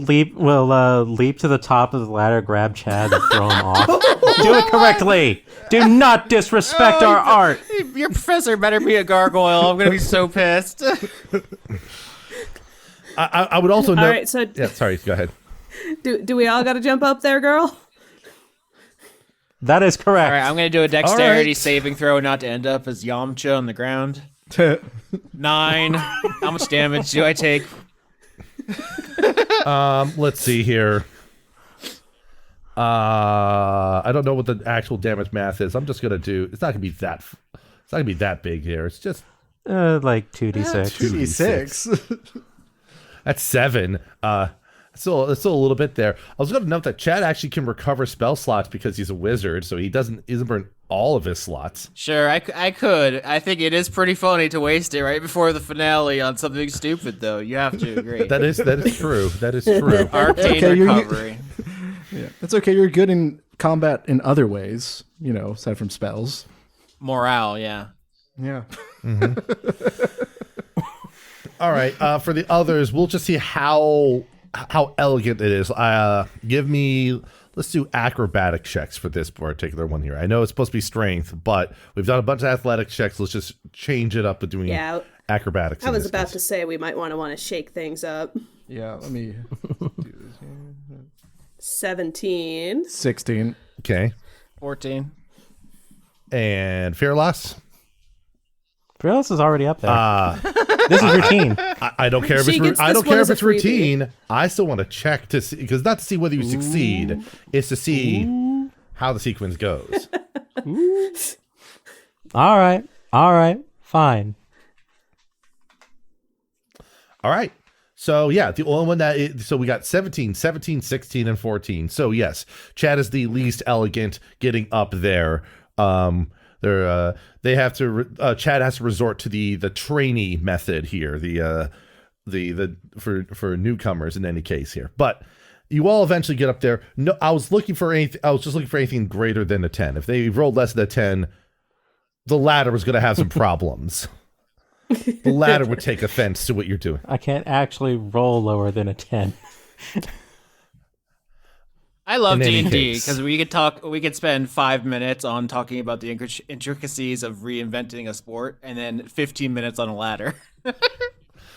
leap to the top of the ladder, grab Chad, and throw him off. Do it correctly. Do not disrespect our art. Your professor better be a gargoyle. I'm gonna be so pissed. I would also note. All right, so Yeah, sorry. Go ahead. do we all got to jump up there, girl? That is correct. All right, I'm gonna do a dexterity right. saving throw, not to end up as Yamcha on the ground. 9. How much damage do I take? Let's see here. I don't know what the actual damage math is. I'm just gonna do. It's not gonna be that big here. It's just Like 2d6. 2d6. That's 7. Still a little bit there. I was going to note that Chad actually can recover spell slots because he's a wizard, so he doesn't burn all of his slots. Sure, I could. I think it is pretty funny to waste it right before the finale on something stupid, though. You have to agree. That is true. That is true. Arcane Okay, recovery. Yeah, it's okay. You're good in combat in other ways, aside from spells. Morale, yeah. Yeah. All right. For the others, we'll just see how elegant it is. Let's do acrobatic checks for this particular one here. I know it's supposed to be strength, but we've done a bunch of athletic checks. Let's just change it up between acrobatics. I was about to say we might want to shake things up. Yeah, let me do this here. 17. 16. Okay. 14. And Phyrlass? Phyrlass is already up there. This is routine. I don't care if She it's gets I this don't one care as if a it's freebie. routine. I still want to check to see, because not to see whether you succeed, it's to see how the sequence goes. All right. Fine. All right. So yeah, the only one so we got 17, 17, 16, and 14. So yes, Chad is the least elegant getting up there. They have to Chad has to resort to the trainee method here, for newcomers in any case here. But you all eventually get up there. No, I was just looking for anything greater than a 10. If they rolled less than a 10, the ladder was going to have some problems. The ladder would take offense to what you're doing. I can't actually roll lower than a 10. I love In any D&D case. because we could spend 5 minutes on talking about the intricacies of reinventing a sport and then 15 minutes on a ladder.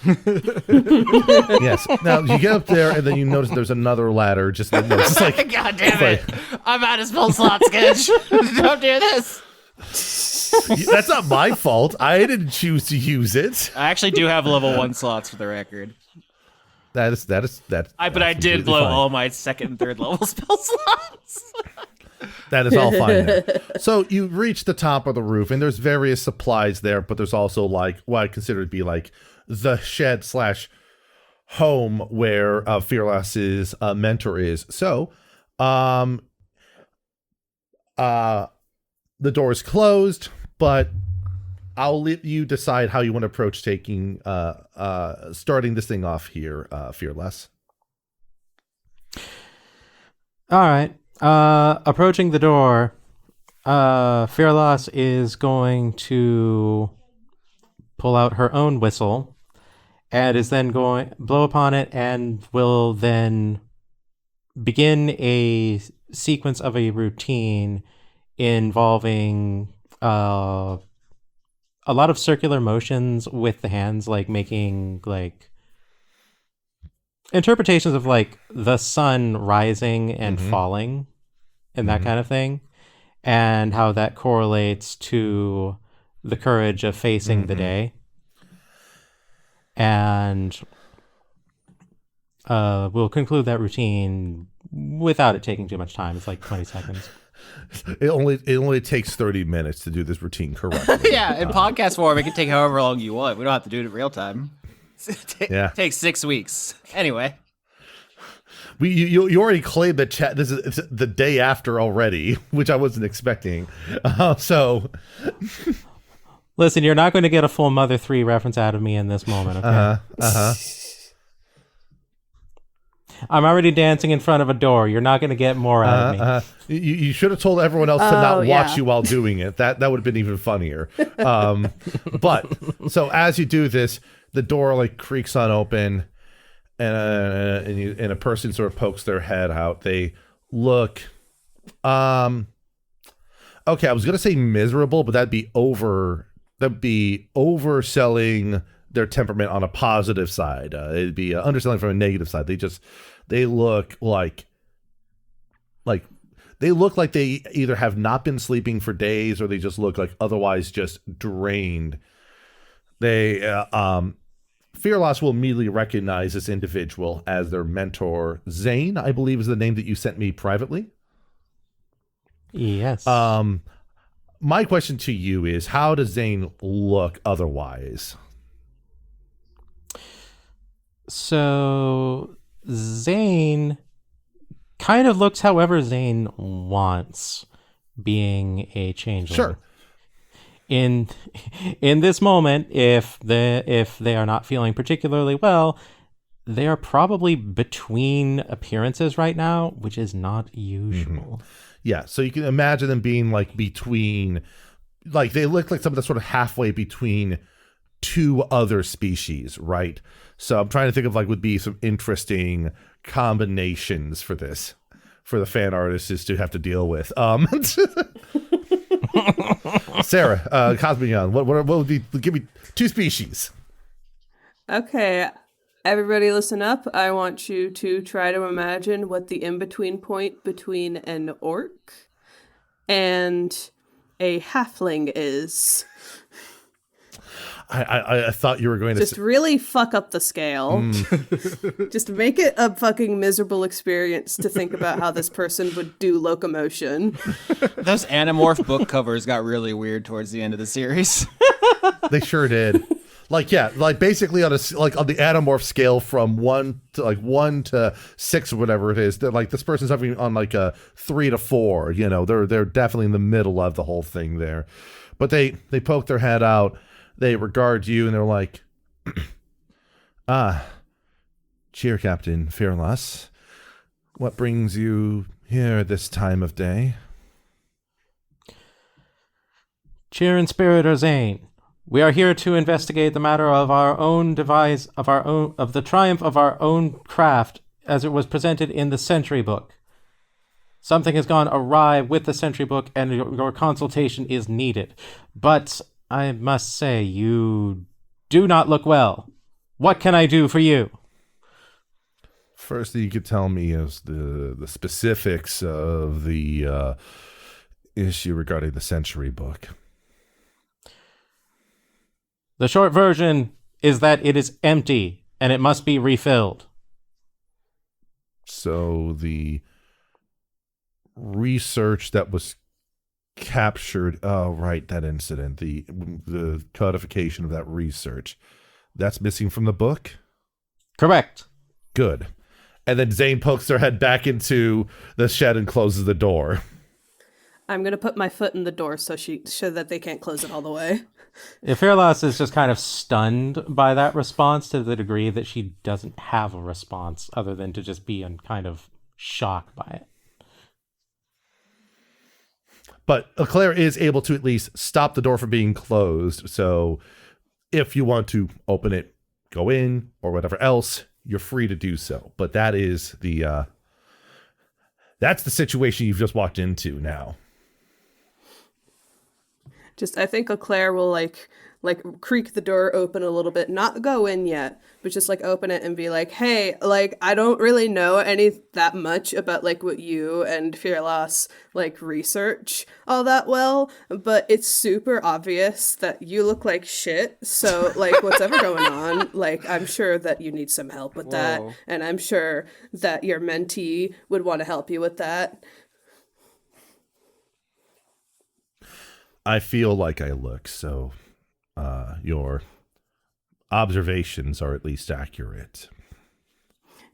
Yes. Now you get up there and then you notice there's another ladder. Just it's like, God damn it! I'm out of spell slots, Sketch. Don't do this. that's not my fault. I didn't choose to use it. I actually do have level 1 slots for the record. But I did blow all my second and third level spell slots. That is all fine now. So you reach the top of the roof and there's various supplies there, but there's also like what I consider to be like the shed / home where Phyrlass's mentor is. So the door is closed, but I'll let you decide how you want to approach starting this thing off here, Phyrlass. All right. Approaching the door, Phyrlass is going to pull out her own whistle and is then going blow upon it and will then begin a sequence of a routine involving a lot of circular motions with the hands, like making like interpretations of like the sun rising and falling and that kind of thing, and how that correlates to the courage of facing the day. And we'll conclude that routine without it taking too much time. It's like 20 seconds. It only takes 30 minutes to do this routine correctly. Yeah, in podcast form, it can take however long you want. We don't have to do it in real time. It takes 6 weeks. Anyway. You already claimed that chat. It's the day after already, which I wasn't expecting. So, listen, you're not going to get a full Mother 3 reference out of me in this moment. Okay. I'm already dancing in front of a door. You're not going to get more out of me. You should have told everyone else to not watch you while doing it. That would have been even funnier. But so as you do this, the door like creaks on open. And a person sort of pokes their head out. They look, okay, I was gonna say miserable, but that'd be overselling their temperament on a positive side. It'd be underselling from a negative side. They look like they either have not been sleeping for days or they just look like otherwise just drained. Phyrlass will immediately recognize this individual as their mentor. Zane, I believe, is the name that you sent me privately. Yes. My question to you is, how does Zane look otherwise? So Zane kind of looks however Zane wants, being a changeling. Sure. In this moment, if they are not feeling particularly well, they are probably between appearances right now, which is not usual. Yeah, so you can imagine them being like between, like they look like something that's sort of halfway between two other species, right? So I'm trying to think of like would be some interesting combinations for this, for the fan artists to have to deal with. Sarah, Cosmion, what would be? Give me two species. Okay, everybody listen up. I want you to try to imagine what the in-between point between an orc and a halfling is. I thought you were going to just really fuck up the scale. Just make it a fucking miserable experience to think about how this person would do locomotion. Those Animorph book covers got really weird towards the end of the series. They sure did. like basically on on the Atomorph scale from 1 to 6 or whatever it is. They're like, this person's having on like a 3 to 4. You know, they're definitely in the middle of the whole thing there. But they poke their head out. They regard you, and they're like, cheer, Captain Phyrlass. What brings you here this time of day? Cheer and Spirit or Zane. We are here to investigate the matter of our own device, of the triumph of our own craft as it was presented in the Century Book. Something has gone awry with the Century Book, and your consultation is needed. But I must say, you do not look well. What can I do for you? First thing you could tell me is the specifics of the issue regarding the Century Book. The short version is that it is empty, and it must be refilled. So the research that was captured, that incident, the codification of that research, that's missing from the book? Correct. Good. And then Zane pokes her head back into the shed and closes the door. I'm going to put my foot in the door so that they can't close it all the way. Phyrlass is just kind of stunned by that response to the degree that she doesn't have a response other than to just be in kind of shock by it. But Eclair is able to at least stop the door from being closed. So if you want to open it, go in, or whatever else, you're free to do so. But that is that's the situation you've just walked into now. I think Eclair will like creak the door open a little bit, not go in yet, but just like open it and be like, hey, like, I don't really know that much about like what you and Phyrlass like research all that well, but it's super obvious that you look like shit. So like what's ever going on, like I'm sure that you need some help with that. And I'm sure that your mentee would want to help you with that. I feel like I look, so your observations are at least accurate.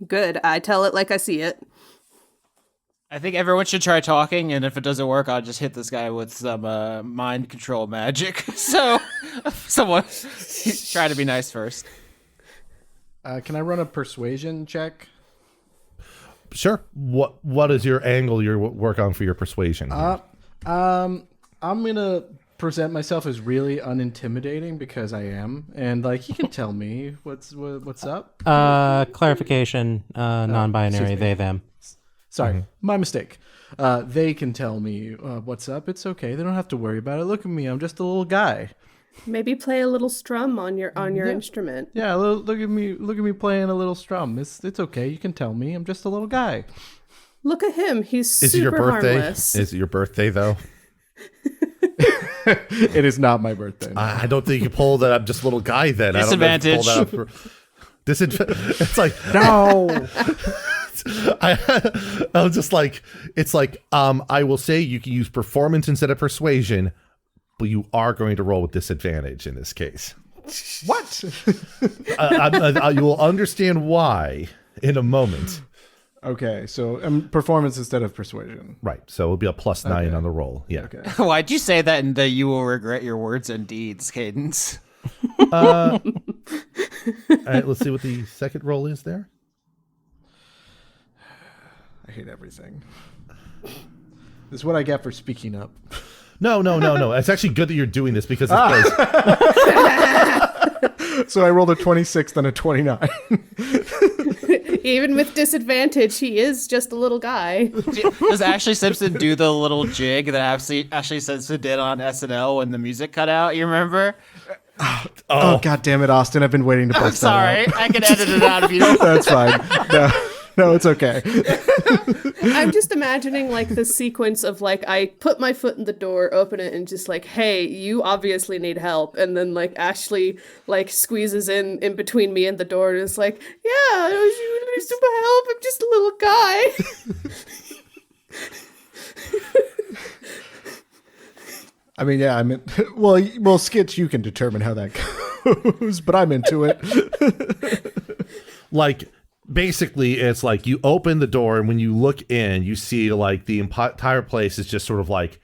Good. I tell it like I see it. I think everyone should try talking, and if it doesn't work, I'll just hit this guy with some mind control magic. So, someone try to be nice first. Can I run a persuasion check? Sure. What is your angle you work on for your persuasion? I'm gonna present myself as really unintimidating because I am, and like he can tell me what's up. Clarification, non-binary, they, them. Sorry, my mistake. They can tell me what's up. It's okay. They don't have to worry about it. Look at me. I'm just a little guy. Maybe play a little strum on your instrument. Yeah, look at me playing a little strum. It's okay. You can tell me. I'm just a little guy. Look at him. He's is super it your birthday? harmless. Is it your birthday though? It is not my birthday. I don't think you pull that. I'm just a little guy. Then Disadvantage. I don't know if you pull that up it's like No. I was just like, it's like, I will say you can use performance instead of persuasion, but you are going to roll with disadvantage in this case. What? You will understand why in a moment. Okay, so performance instead of persuasion. Right. So it'll be a +9 on the roll. Yeah. Okay. Why'd you say that in the you will regret your words and deeds cadence? All right, let's see what the second roll is there. I hate everything. This is what I get for speaking up. No. It's actually good that you're doing this because it goes. So I rolled a 26, then a 29. Even with disadvantage, he is just a little guy. Does Ashlee Simpson do the little jig that Ashlee Simpson did on SNL when the music cut out? You remember? Oh, God damn it, Austin. I've been waiting to bust that Sorry, out. I can edit it out if you don't. That's fine. No, it's okay. I'm just imagining like the sequence of like I put my foot in the door, open it, and just like, hey, you obviously need help, and then like Ashlee like squeezes in between me and the door and is like, yeah, you need some help. I'm just a little guy. I mean, yeah, well, Skitch, you can determine how that knows, but I'm into it. Like, basically, it's like you open the door, and when you look in, you see like the entire place is just sort of like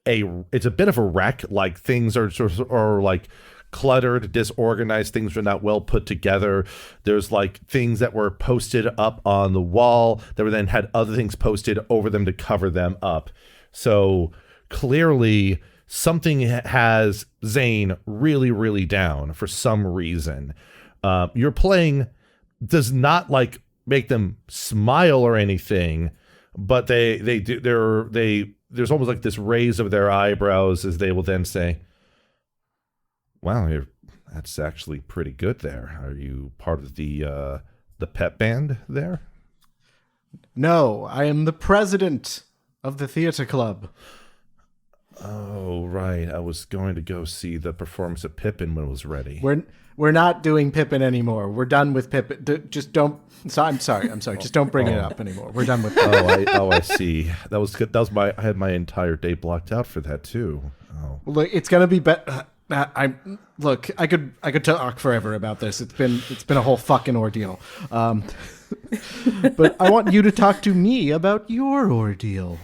it's a bit of a wreck. Like things are sort of are like cluttered, disorganized. Things are not well put together. There's like things that were posted up on the wall that were then had other things posted over them to cover them up. So clearly something has Zane really, really down for some reason. Your playing does not like make them smile or anything, but they do there's almost like this raise of their eyebrows as they will then say, "Wow, that's actually pretty good there. Are you part of the pep band there?" No, I am the president of the theater club. Oh, right. I was going to go see the performance of Pippin when it was ready. We're not doing Pippin anymore. We're done with Pippin. Just don't. I'm sorry. Just don't bring it up anymore. We're done with Pippin. I see. That was good. That was I had my entire day blocked out for that too. Oh. Look, it's gonna be better. I could talk forever about this. It's been a whole fucking ordeal. But I want you to talk to me about your ordeal.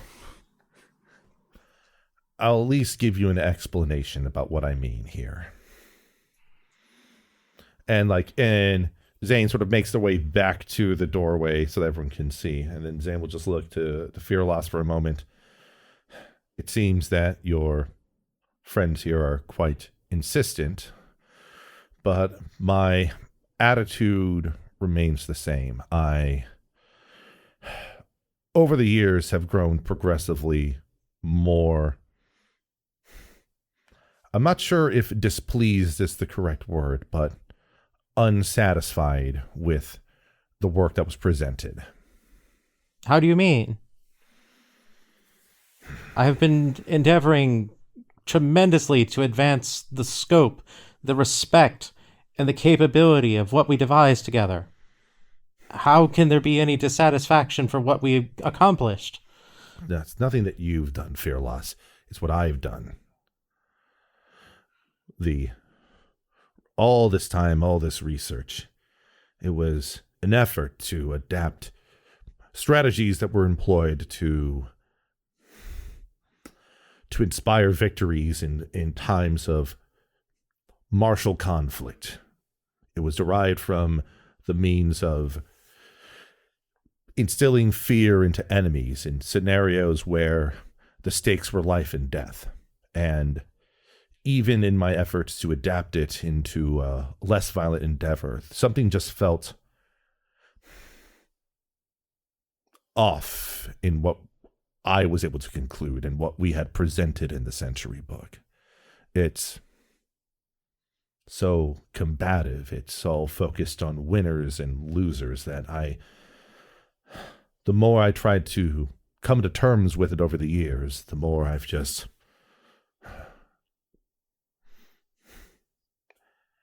I'll at least give you an explanation about what I mean here. And Zane sort of makes their way back to the doorway so that everyone can see. And then Zane will just look to Phyrlass for a moment. It seems that your friends here are quite insistent, but my attitude remains the same. I, over the years, have grown progressively more. I'm not sure if displeased is the correct word, but unsatisfied with the work that was presented. How do you mean? I have been endeavoring tremendously to advance the scope, the respect, and the capability of what we devised together. How can there be any dissatisfaction for what we accomplished? That's nothing that you've done, Phyrlass. It's what I've done. All this time, all this research, it was an effort to adapt strategies that were employed to inspire victories in times of martial conflict. It was derived from the means of instilling fear into enemies in scenarios where the stakes were life and death. And even in my efforts to adapt it into a less violent endeavor, something just felt off in what I was able to conclude and what we had presented in the Century book. It's so combative, it's all focused on winners and losers that the more I tried to come to terms with it over the years, the more I've just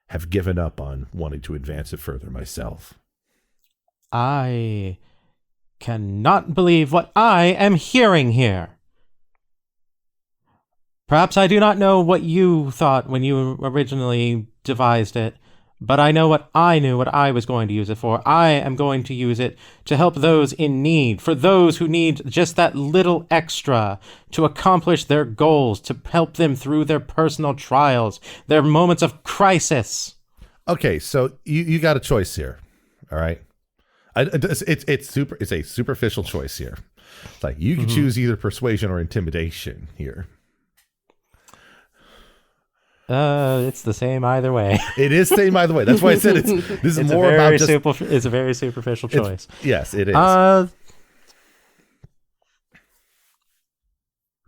have given up on wanting to advance it further myself. I cannot believe what I am hearing here. Perhaps I do not know what you thought when you originally devised it, but I know what I knew what I was going to use it for. I am going to use it to help those in need, for those who need just that little extra to accomplish their goals, to help them through their personal trials, their moments of crisis. Okay, so you got a choice here, all right? It's a superficial choice here. Like you can choose either persuasion or intimidation here. It's the same either way. It is same either way. That's why I said this is more about just. It's a very superficial choice. Yes, it is.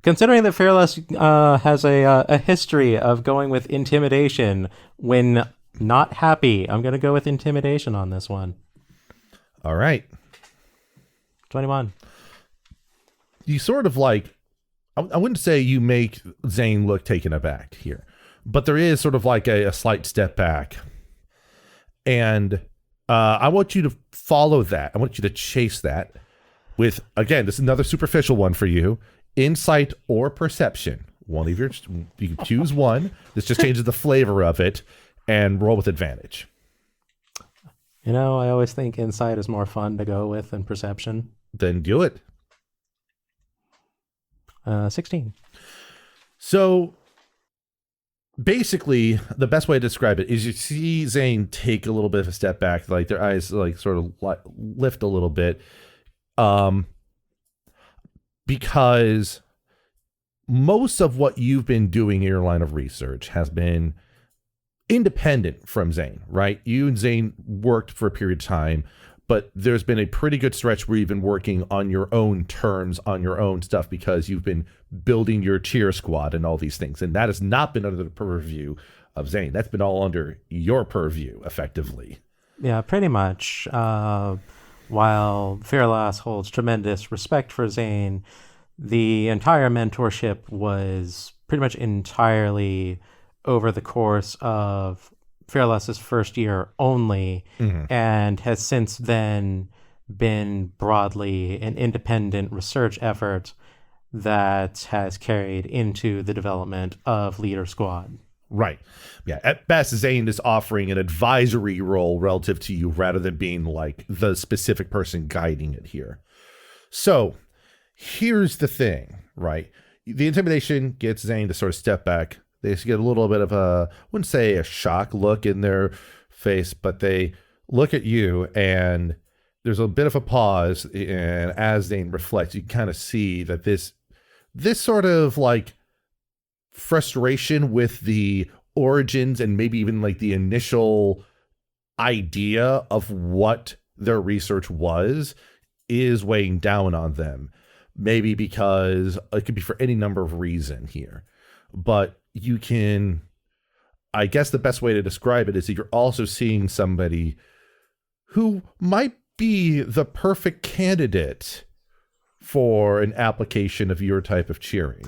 Considering that Phyrlass has a history of going with intimidation when not happy, I'm going to go with intimidation on this one. All right. 21. You sort of like, I wouldn't say you make Zane look taken aback here, but there is sort of like a slight step back. And I want you to follow that. I want you to chase that with, again, this is another superficial one for you, insight or perception. one of your, you can choose one. This just changes the flavor of it, and roll with advantage. You know, I always think insight is more fun to go with than perception. Then do it. 16. So basically, the best way to describe it is you see Zane take a little bit of a step back, like their eyes like sort of lift a little bit, because most of what you've been doing in your line of research has been independent from Zane, right? You and Zane worked for a period of time, but there's been a pretty good stretch where you've been working on your own terms, on your own stuff, because you've been building your cheer squad and all these things. And that has not been under the purview of Zane. That's been all under your purview, effectively. Yeah, pretty much. While Phyrlass holds tremendous respect for Zane, the entire mentorship was pretty much entirely over the course of Phyrlass's first year only, and has since then been broadly an independent research effort that has carried into the development of Leader Squad. Right. Yeah. At best, Zane is offering an advisory role relative to you rather than being like the specific person guiding it here. So here's the thing, right? The intimidation gets Zane to sort of step back. They just get a little bit of I wouldn't say a shock look in their face, but they look at you and there's a bit of a pause. And as Zane reflects, you kind of see that this sort of like frustration with the origins and maybe even like the initial idea of what their research was is weighing down on them. Maybe because it could be for any number of reasons here, but you can, I guess the best way to describe it is that you're also seeing somebody who might be the perfect candidate for an application of your type of cheering.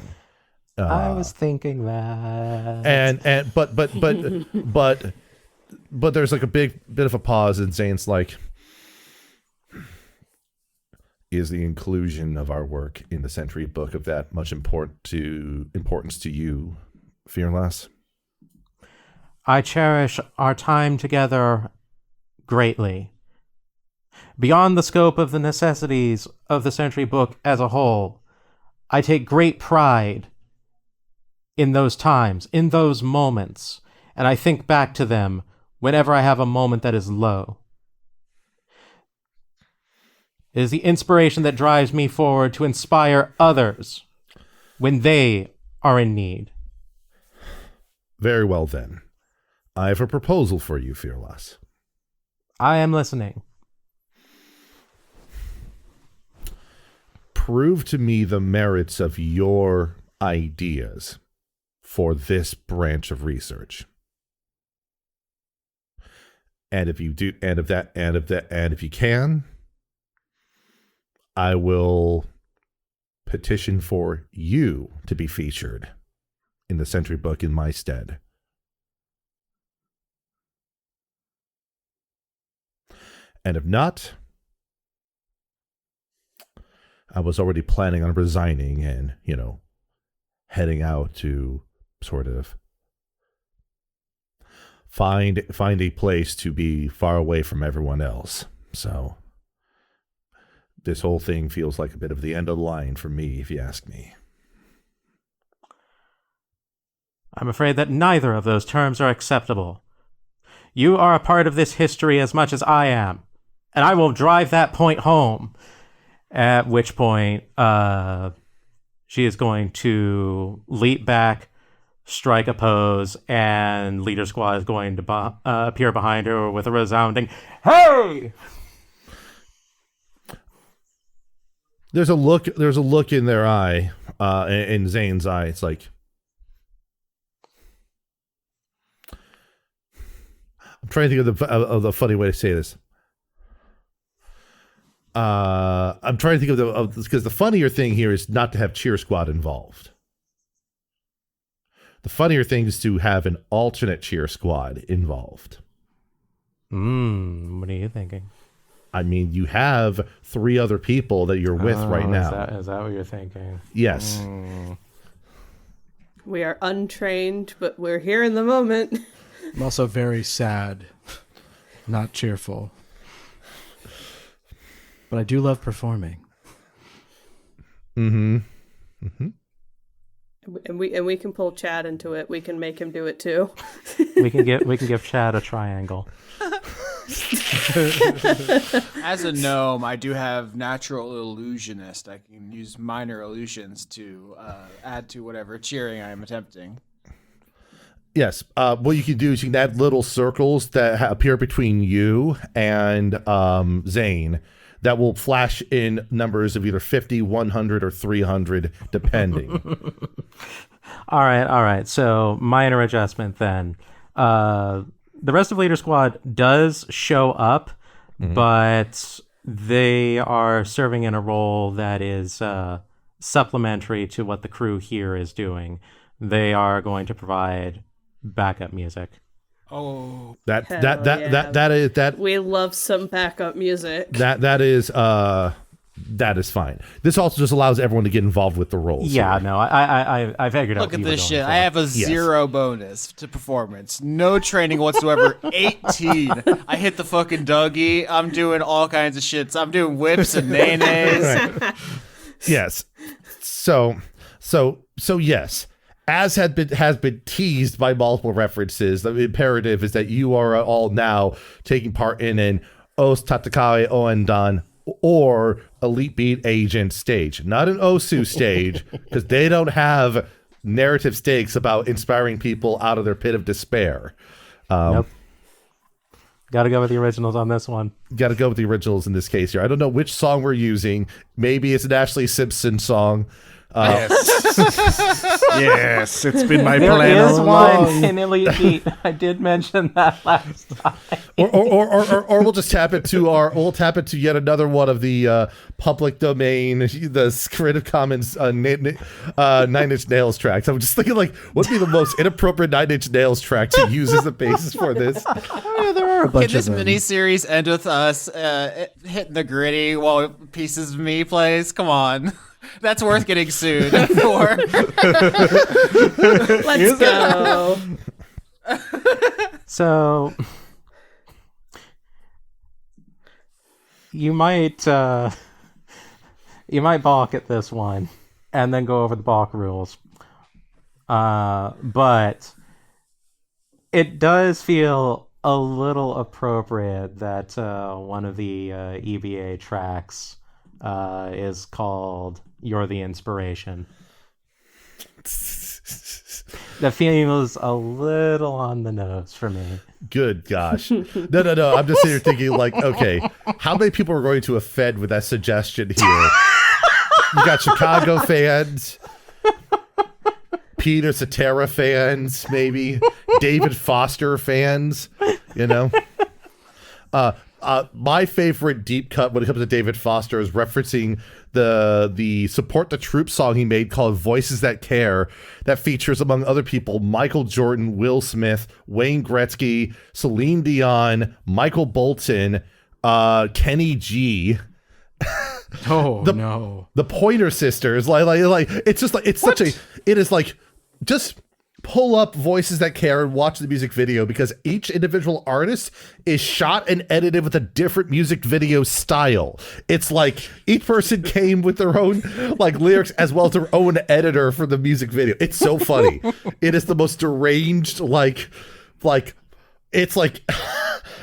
I was thinking that. But there's like a bit of a pause, and Zane's like, is the inclusion of our work in the Century Book of that much importance to you, Phyrlass? I cherish our time together greatly. Beyond the scope of the necessities of the Century Book as a whole, I take great pride in those times, in those moments, and I think back to them whenever I have a moment that is low. It is the inspiration that drives me forward to inspire others when they are in need. Very well, then. I have a proposal for you, Phyrlass. I am listening. Prove to me the merits of your ideas for this branch of research. And if you do, and if you can, I will petition for you to be featured in the Century Book in my stead. And if not, I was already planning on resigning and, heading out to sort of find a place to be far away from everyone else. So this whole thing feels like a bit of the end of the line for me, if you ask me. I'm afraid that neither of those terms are acceptable. You are a part of this history as much as I am, and I will drive that point home. At which point, she is going to leap back, strike a pose, and Leader Squad is going to appear behind her with a resounding, "Hey!" There's a look in their eye, in Zane's eye. It's like, I'm trying to think of the funny way to say this. I'm trying to think of because the funnier thing here is not to have Cheer Squad involved. The funnier thing is to have an alternate Cheer Squad involved. What are you thinking? I mean, you have 3 other people that you're with right now. Is that what you're thinking? Yes. We are untrained, but we're here in the moment. I'm also very sad, not cheerful. But I do love performing. Mm-hmm. Mm-hmm. And we can pull Chad into it. We can make him do it too. We can give Chad a triangle. As a gnome, I do have natural illusionist. I can use minor illusions to add to whatever cheering I am attempting. Yes. What you can do is you can add little circles that appear between you and Zane that will flash in numbers of either 50, 100, or 300, depending. All right. So minor adjustment then. The rest of Leader Squad does show up, but they are serving in a role that is supplementary to what the crew here is doing. They are going to provide backup music. Oh, That We love some backup music. that is fine. This also just allows everyone to get involved with the roles. Yeah, here. no, I figured out. look what at you were this going shit. for. I have a 0 bonus to performance. No training whatsoever. 18. I hit the fucking Dougie. I'm doing all kinds of shits. I'm doing whips and nays. Right. Yes. So yes. As has been teased by multiple references, the imperative is that you are all now taking part in an Os Tatakae Oendan or Elite Beat Agent stage, not an Osu stage, because they don't have narrative stakes about inspiring people out of their pit of despair. Nope. Got to go with the originals on this one. Got to go with the originals in this case here. I don't know which song we're using. Maybe it's an Ashlee Simpson song. Yes, it's been my There plan is all one along. in Elite Beat. I did mention that last time. Or we'll just tap into yet another one of the public domain, the Creative Commons Nine Inch Nails tracks. I'm just thinking, like, what would be the most inappropriate Nine Inch Nails track to use as the basis for this? There are a bunch Can this of them. miniseries end with us hitting the gritty while Pieces of Me plays? Come on. That's worth getting sued for. Let's go. So you might balk at this one and then go over the balk rules. But it does feel a little appropriate that one of the EBA tracks is called You're the Inspiration. That feels a little on the nose for me. Good gosh. No. I'm just sitting here thinking, like, okay, how many people are going to offend with that suggestion here? You got Chicago fans, Peter Cetera fans, maybe David Foster fans, you know? My favorite deep cut when it comes to David Foster is referencing the Support the Troops song he made called Voices That Care, that features, among other people, Michael Jordan, Will Smith, Wayne Gretzky, Celine Dion, Michael Bolton, Kenny G. No. The Pointer Sisters. Like it's just like, it's such a, it is like, just pull up Voices That Care and watch the music video, because each individual artist is shot and edited with a different music video style. It's like each person came with their own like lyrics as well as their own editor for the music video. It's so funny. It is the most deranged, like it's like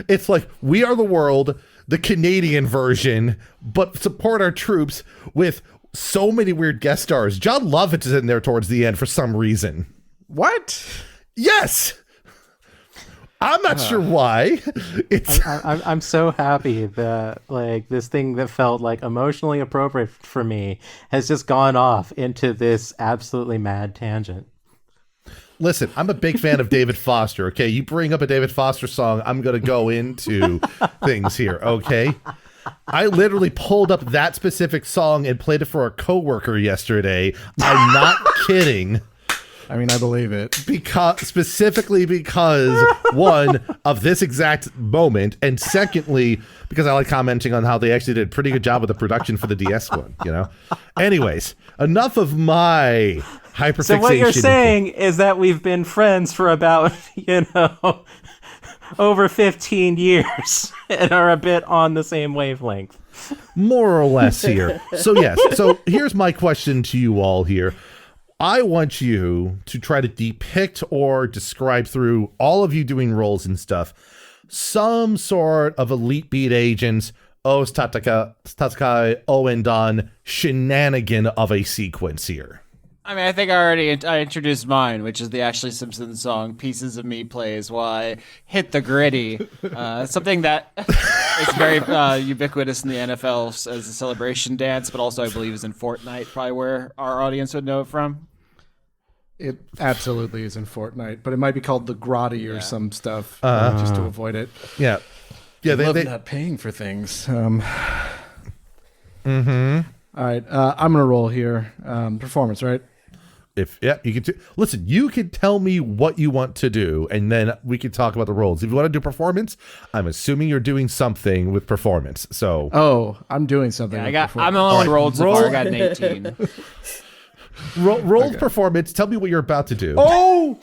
it's like We Are the World, the Canadian version, but support our troops with so many weird guest stars. John Lovitz is in there towards the end for some reason. What? Yes. I'm not sure why. It's I'm so happy that like this thing that felt like emotionally appropriate for me has just gone off into this absolutely mad tangent. Listen, I'm a big fan of David Foster. Okay, you bring up a David Foster song, I'm gonna go into things here. Okay, I literally pulled up that specific song and played it for a coworker yesterday. I'm not kidding. I mean, I believe it. Specifically because one of this exact moment, and secondly because I like commenting on how they actually did a pretty good job with the production for the DS one. You know. Anyways, enough of my Hyperfixation. So what you're saying is that we've been friends for about, over 15 years and are a bit on the same wavelength. More or less here. So yes. So here's my question to you all here. I want you to try to depict or describe through all of you doing roles and stuff some sort of elite beat agents, Tatakai, Owendan shenanigan of a sequence here. I mean, I think I introduced mine, which is the Ashlee Simpson song "Pieces of Me" plays while I hit the gritty. Something that is very ubiquitous in the NFL as a celebration dance, but also I believe is in Fortnite, probably where our audience would know it from. It absolutely is in Fortnite, but it might be called the Grotty or some stuff, just to avoid it. Yeah. Yeah, Love not paying for things. All right, I'm gonna roll here. Performance, right? You can listen. You can tell me what you want to do, and then we can talk about the roles. If you want to do performance, I'm assuming you're doing something with performance. So, I'm doing something. I'm the only one rolled so far. I got an 18. roll performance. Tell me what you're about to do. Oh,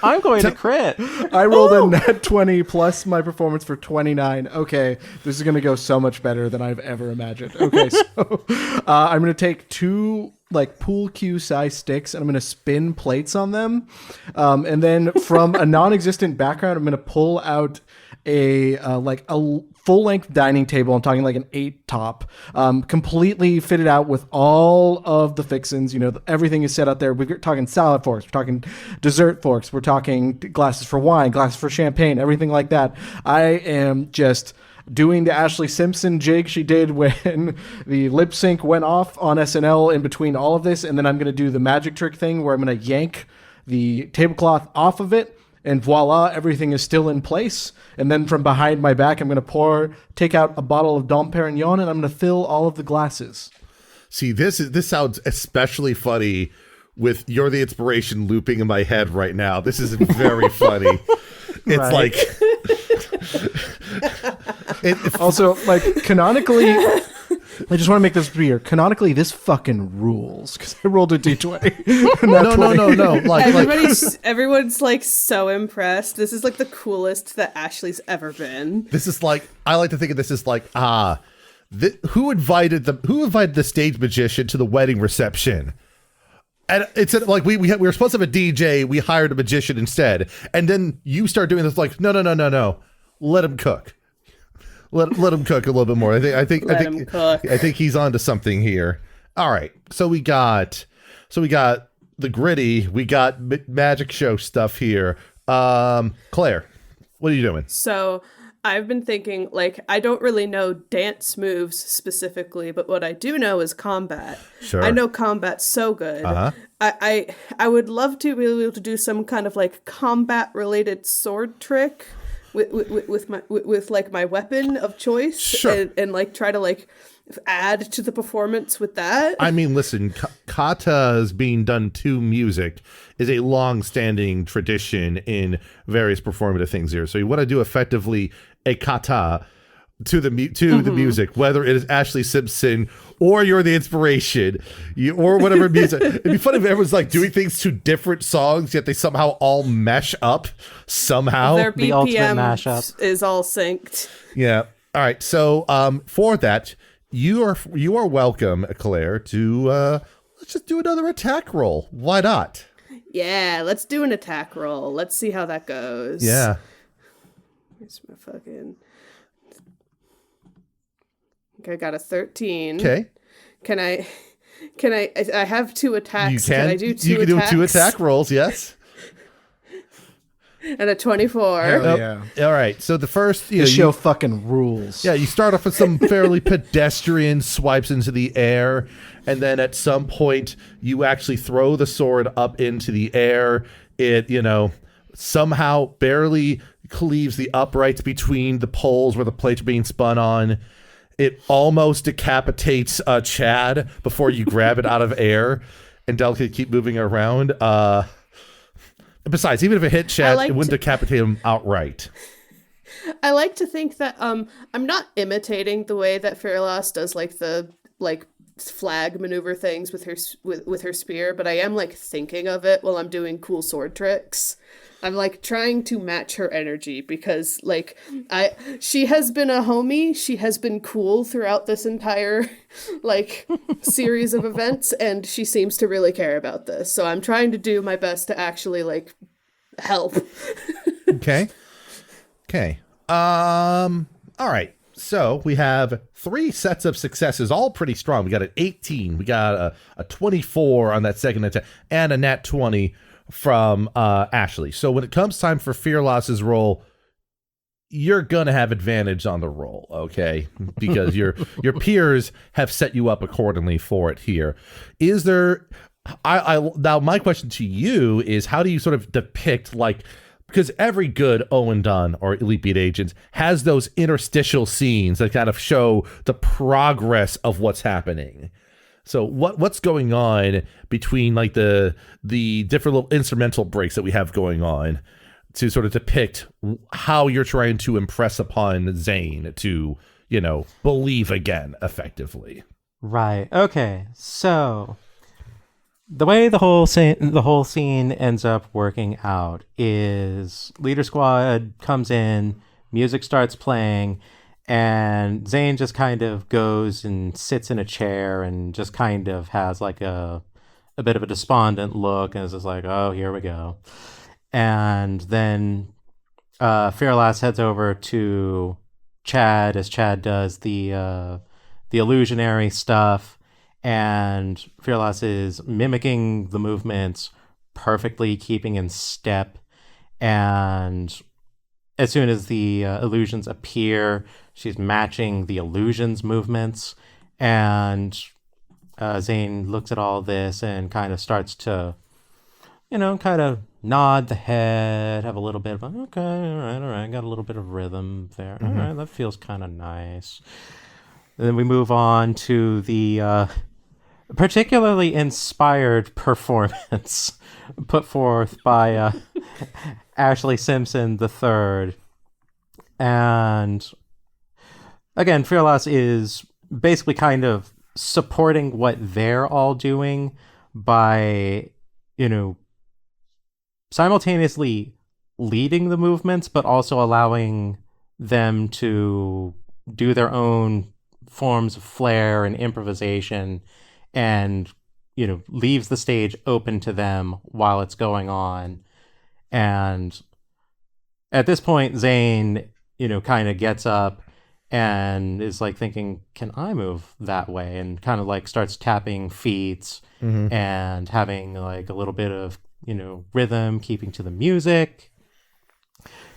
I'm going to crit. I rolled a net 20 plus my performance for 29. Okay, this is going to go so much better than I've ever imagined. Okay, so I'm going to take 2 pool cue size sticks and I'm going to spin plates on them. And then from a non-existent background, I'm going to pull out a full-length dining table. I'm talking like an 8 top, completely fitted out with all of the fixins. Everything is set out there. We're talking salad forks, we're talking dessert forks, we're talking glasses for wine, glasses for champagne, everything like that. I am just doing the Ashlee Simpson jig she did when the lip sync went off on SNL in between all of this, and then I'm going to do the magic trick thing where I'm going to yank the tablecloth off of it, and voila, everything is still in place. And then from behind my back, I'm going to take out a bottle of Dom Perignon, and I'm going to fill all of the glasses. See, this sounds especially funny with "You're the Inspiration" looping in my head right now. This is very funny. It's like... Also, canonically... I just want to make this clear. Canonically, this fucking rules because I rolled a d20. No. Everyone's so impressed. This is the coolest that Ashlee's ever been. This is I like to think of this as who invited the stage magician to the wedding reception? And it's we were supposed to have a DJ. We hired a magician instead, and then you start doing this. No. Let him cook. Let him cook a little bit more. I think he's onto something here. All right. So we got the gritty. We got magic show stuff here. Claire, what are you doing? So I've been thinking, I don't really know dance moves specifically, but what I do know is combat. Sure. I know combat so good. Uh-huh. I would love to be able to do some kind of combat related sword trick with my weapon of choice. Sure. and try to add to the performance with that. I mean, listen, katas being done to music is a long-standing tradition in various performative things here. So you want to do effectively a kata to the music, whether it is Ashlee Simpson or You're the Inspiration, or whatever music. It'd be funny if everyone's doing things to different songs, yet they somehow all mesh up somehow. Their The ultimate BPM mashup. is all synced. Yeah. All right. So for that, you are welcome, Eclair, to let's just do another attack roll. Why not? Yeah, let's do an attack roll. Let's see how that goes. Yeah. Here's my fucking... Okay, I got a 13. Okay. Can I have 2 attacks. You can. I do 2 attacks? You can do 2 attack rolls, yes. And a 24. Hell yeah. All right. So the first... This show fucking rules. Yeah, you start off with some fairly pedestrian swipes into the air, and then at some point you actually throw the sword up into the air. It, somehow barely cleaves the uprights between the poles where the plates are being spun on. It almost decapitates Chad before you grab it out of air and delicately keep moving it around. Besides, even if it hit Chad, it wouldn't decapitate him outright. I like to think that I'm not imitating the way that Phyrlass does the flag maneuver things with her with her spear, but I am like thinking of it while I'm doing cool sword tricks. I'm like trying to match her energy because like she has been a homie, she has been cool throughout this entire like series of events, and she seems to really care about this. So I'm trying to do my best to actually like help. Okay. Okay. All right. So we have 3 sets of successes, all pretty strong. We got an 18, we got a 24 on that second attempt, and a nat 20 from Ashlee. So when it comes time for Phyrlass's roll, you're gonna have advantage on the roll, okay? Because your peers have set you up accordingly for it here. Is there? I now my question to you is, how do you sort of depict like? Because every good Owen Dunn or Elite Beat agent has those interstitial scenes that kind of show the progress of what's happening. So what's going on between like the different little instrumental breaks that we have going on to sort of depict how you're trying to impress upon Zane to, you know, believe again effectively. Right. Okay. So the way the whole scene ends up working out is Leader Squad comes in, music starts playing, and Zane just kind of goes and sits in a chair and just kind of has like a bit of a despondent look and is just like, oh, here we go. And then Phyrlass heads over to Chad as Chad does the illusionary stuff. And Phyrlass is mimicking the movements perfectly, keeping in step. And as soon as the illusions appear, she's matching the illusions' movements. And Zane looks at all this and kind of starts to, you know, kind of nod the head, have a little bit of, okay, all right, got a little bit of rhythm there. All right, that feels kind of nice. And then we move on to the particularly inspired performance put forth by Ashlee Simpson III. And again, Phyrlass is basically kind of supporting what they're all doing by, you know, simultaneously leading the movements, but also allowing them to do their own forms of flair and improvisation, and, you know, leaves the stage open to them while it's going on. And at this point, Zane, you know, kind of gets up and is like thinking, can I move that way? And kind of like starts tapping feet and having like a little bit of, you know, rhythm, keeping to the music.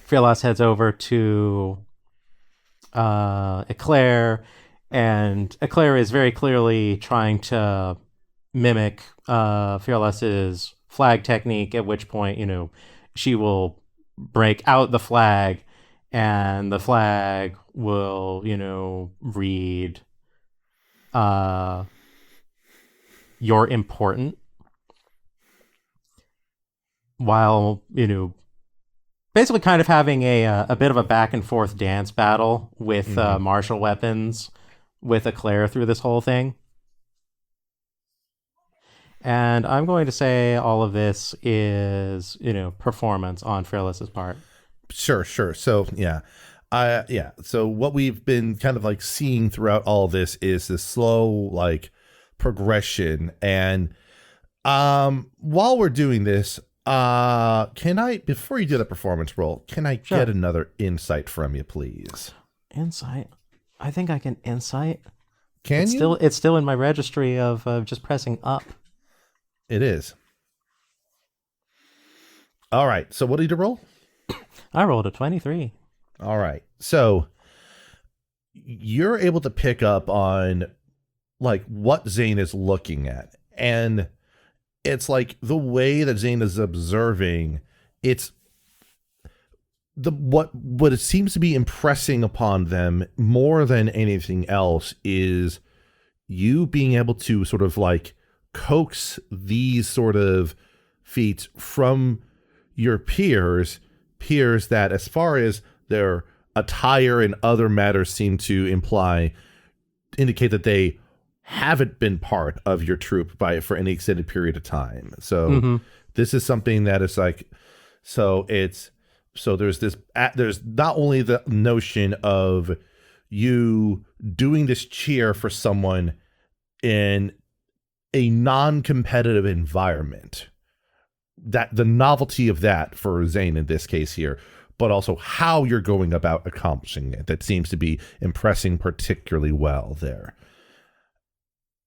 Phyrlass heads over to Eclair, and Eclair is very clearly trying to mimic Phyrlass's flag technique, at which point, you know, she will break out the flag, and the flag will, you know, read, "You're important," while, you know, basically kind of having a bit of a back and forth dance battle with martial weapons with Eclair through this whole thing. And I'm going to say all of this is, you know, performance on Phyrlass's part. Sure. So so what we've been kind of like seeing throughout all of this is this slow like progression. And while we're doing this, can I, before you do the performance roll, can I get another insight from you, please? Insight? I think I can insight. Can you? It's still in my registry of just pressing up. It is. All right. So what did you roll? I rolled a 23. All right. So you're able to pick up on like what Zane is looking at. And it's like the way that Zane is observing, it's what it seems to be impressing upon them more than anything else is you being able to sort of like coax these sort of feats from your peers that, as far as their attire and other matters seem to indicate that they haven't been part of your troop for any extended period of time. So this is something that is like, there's not only the notion of you doing this cheer for someone in a non-competitive environment, that the novelty of that for Zane in this case here, but also how you're going about accomplishing it, that seems to be impressing particularly well there.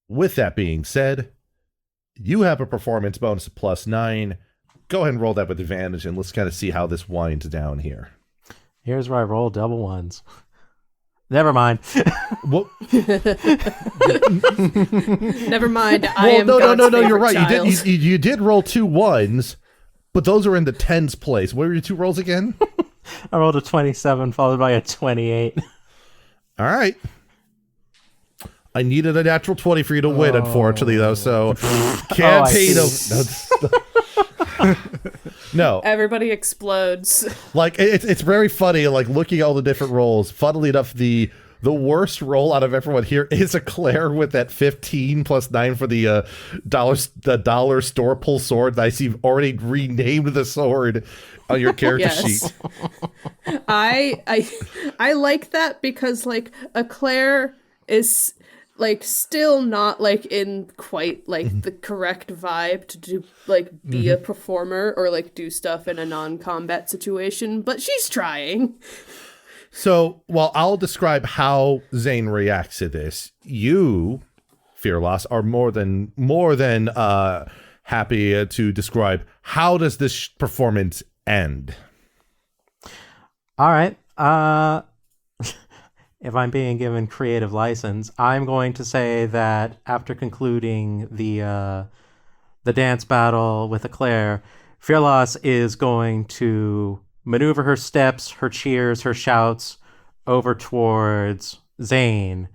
With that being said, you have a performance bonus of +9. Go ahead and roll that with advantage, and let's kind of see how this winds down here. Here's where I roll double ones. Never mind. Well, Never mind. No. You're right. You did roll 2 1s, but those are in the tens place. What were your 2 rolls again? I rolled a 27 followed by a 28. All right. I needed a natural 20 for you to win, unfortunately, though. So campaign No. Everybody explodes. Like, it's very funny, like, looking at all the different rolls. Funnily enough, the worst roll out of everyone here is Eclair with that 15 + 9 for the Dollarstorpal sword that I see you've already renamed the sword on your character sheet. I like that because, like, Eclair is, like, still not, like, in quite, like, the correct vibe to do, like, be a performer or, like, do stuff in a non-combat situation, but she's trying. So, while I'll describe how Zane reacts to this, you, Phyrlass, are more than happy to describe how does this performance end. All right. If I'm being given creative license, I'm going to say that after concluding the dance battle with Eclair, Phyrlass is going to maneuver her steps, her cheers, her shouts over towards Zane,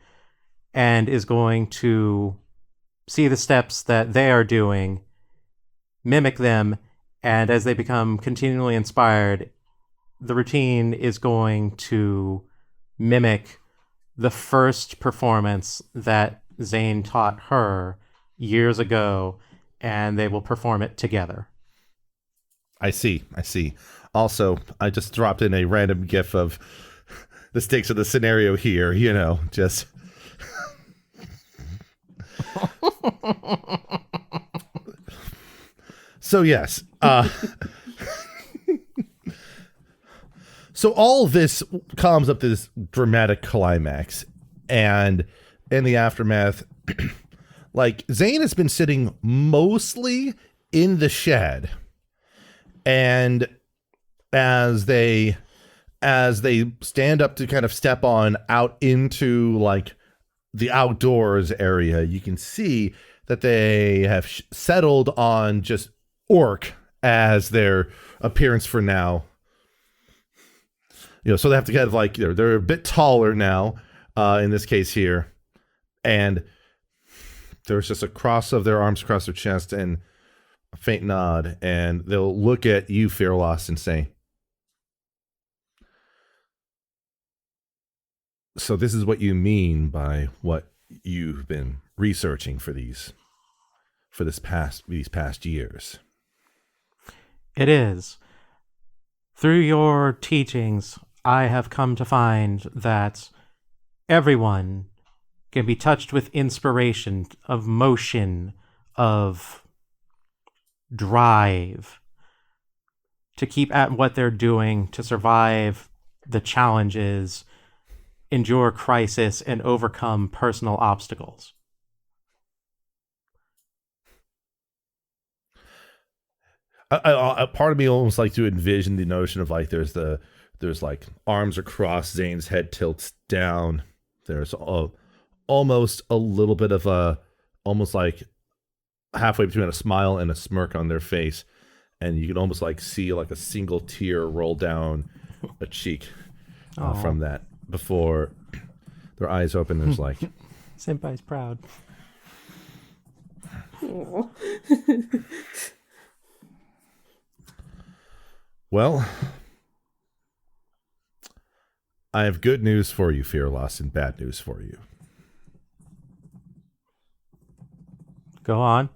and is going to see the steps that they are doing, mimic them, and as they become continually inspired, the routine is going to mimic the first performance that Zane taught her years ago, and they will perform it together. I see. Also, I just dropped in a random gif of the stakes of the scenario here, just... So, yes. So all this comes up to this dramatic climax, and in the aftermath, like, Zane has been sitting mostly in the shed, and as they stand up to kind of step on out into, like, the outdoors area, you can see that they have settled on just orc as their appearance for now. So they have to kind of, like, they're a bit taller now, in this case here, and there's just a cross of their arms across their chest and a faint nod, and they'll look at you, Phyrlass, and say, "So this is what you mean by what you've been researching for these past years." It is. Through your teachings, I have come to find that everyone can be touched with inspiration, of motion, of drive, to keep at what they're doing, to survive the challenges, endure crisis, and overcome personal obstacles. A part of me almost like to envision the notion of, like, there's like arms across, Zane's head tilts down. There's almost a little bit of almost like halfway between a smile and a smirk on their face, and you can almost, like, see, like, a single tear roll down a cheek from that before their eyes open. There's like, Senpai's proud. well, I have good news for you, Phyrlass, and bad news for you. Go on.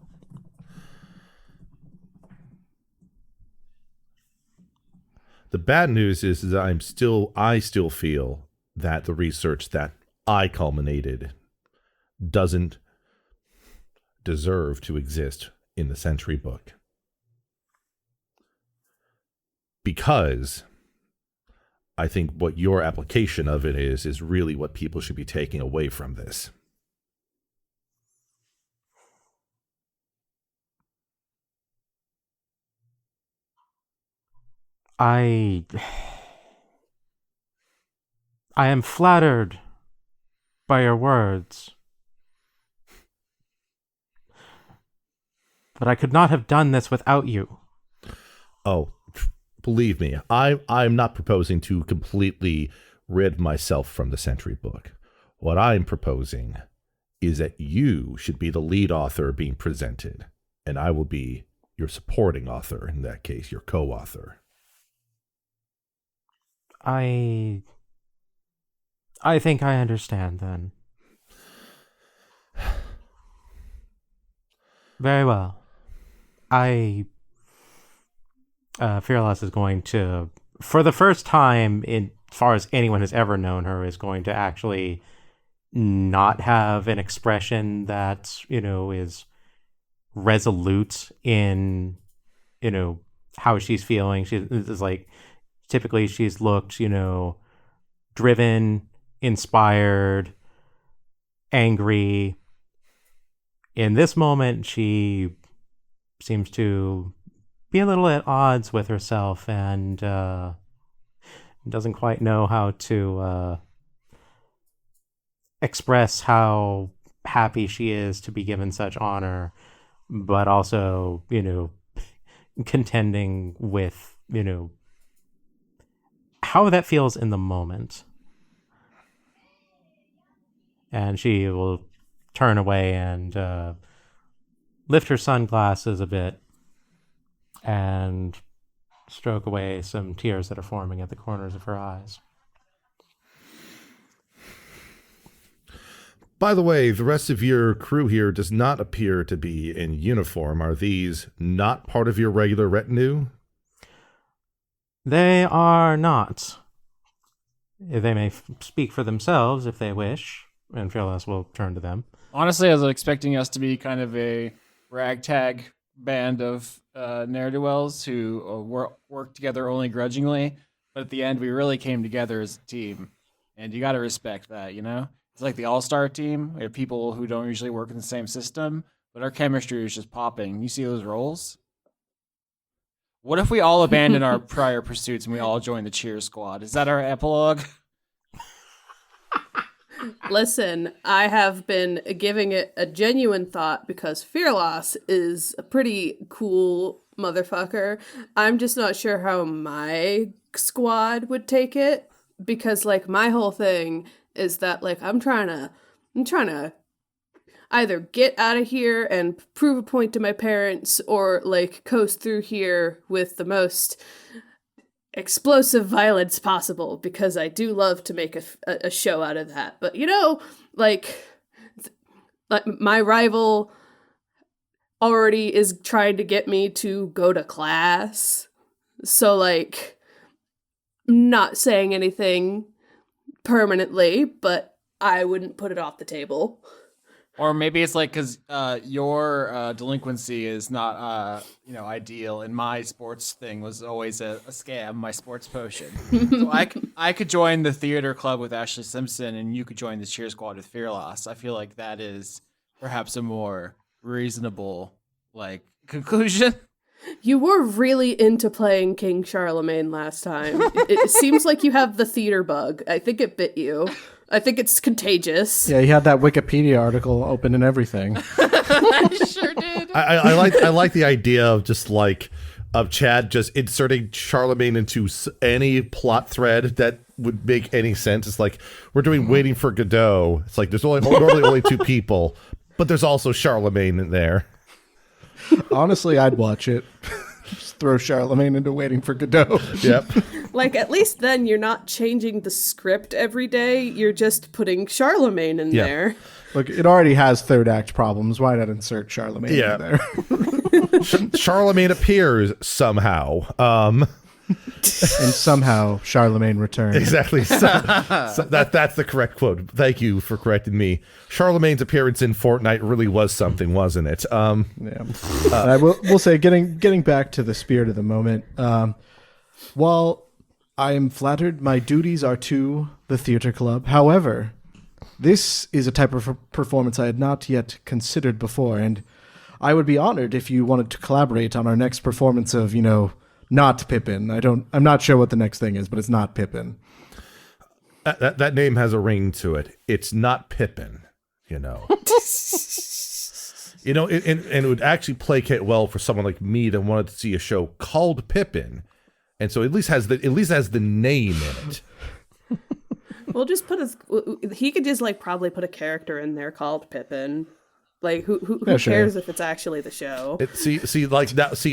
The bad news is that I still feel that the research that I culminated doesn't deserve to exist in the Century Book. Because I think what your application of it is really what people should be taking away from this. I am flattered by your words, but I could not have done this without you. Oh, believe me, I'm not proposing to completely rid myself from the Century Book. What I'm proposing is that you should be the lead author being presented, and I will be your supporting author, in that case, your co-author. I think I understand then. Very well. Phyrlass is going to, for the first time in as far as anyone has ever known her, is going to actually not have an expression that, is resolute in, how she's feeling. She is like, typically she's looked, driven, inspired, angry. In this moment, she seems to be a little at odds with herself and doesn't quite know how to express how happy she is to be given such honor, but also, contending with, how that feels in the moment. And she will turn away and lift her sunglasses a bit and stroke away some tears that are forming at the corners of her eyes. By the way, the rest of your crew here does not appear to be in uniform. Are these not part of your regular retinue? They are not. They may speak for themselves if they wish, and Phyrlass will turn to them. Honestly, I was expecting us to be kind of a ragtag band of ne'er-do-wells who work together only grudgingly, but at the end we really came together as a team, and you got to respect that, It's like the all-star team. We have people who don't usually work in the same system, but our chemistry is just popping. You see those roles? What if we all abandon our prior pursuits and we all join the cheer squad? Is that our epilogue? Listen, I have been giving it a genuine thought because Phyrlass is a pretty cool motherfucker. I'm just not sure how my squad would take it because, my whole thing is that, I'm trying to either get out of here and prove a point to my parents or, coast through here with the most explosive violence possible because I do love to make a show out of that. But my rival already is trying to get me to go to class. So I'm not saying anything permanently, but I wouldn't put it off the table. Or maybe it's because your delinquency is not, ideal, and my sports thing was always a scam, my sports potion. So I could join the theater club with Ashlee Simpson, and you could join the cheer squad with Phyrlass. I feel like that is perhaps a more reasonable, conclusion. You were really into playing King Charlemagne last time. It seems like you have the theater bug. I think it bit you. I think it's contagious. Yeah, he had that Wikipedia article open and everything. I sure did. I like the idea of just of Chad just inserting Charlemagne into any plot thread that would make any sense. It's we're doing Waiting for Godot. It's there's normally only two people, but there's also Charlemagne in there. Honestly, I'd watch it. Just throw Charlemagne into Waiting for Godot. Yep. At least then you're not changing the script every day. You're just putting Charlemagne in there. Look, it already has third act problems. Why not insert Charlemagne in there? Charlemagne appears somehow. And somehow Charlemagne returns. Exactly. So that's the correct quote. Thank you for correcting me. Charlemagne's appearance in Fortnite really was something, wasn't it? Yeah. I will say, getting back to the spirit of the moment, while I am flattered my duties are to the theater club, however, this is a type of performance I had not yet considered before, and I would be honored if you wanted to collaborate on our next performance of, not Pippin. I'm not sure what the next thing is, but it's not Pippin. That name has a ring to it. It's not Pippin, And it would actually placate well for someone like me that wanted to see a show called Pippin, and so at least has the name in it. We'll just he could just probably put a character in there called Pippin. Like who cares if it's actually the show?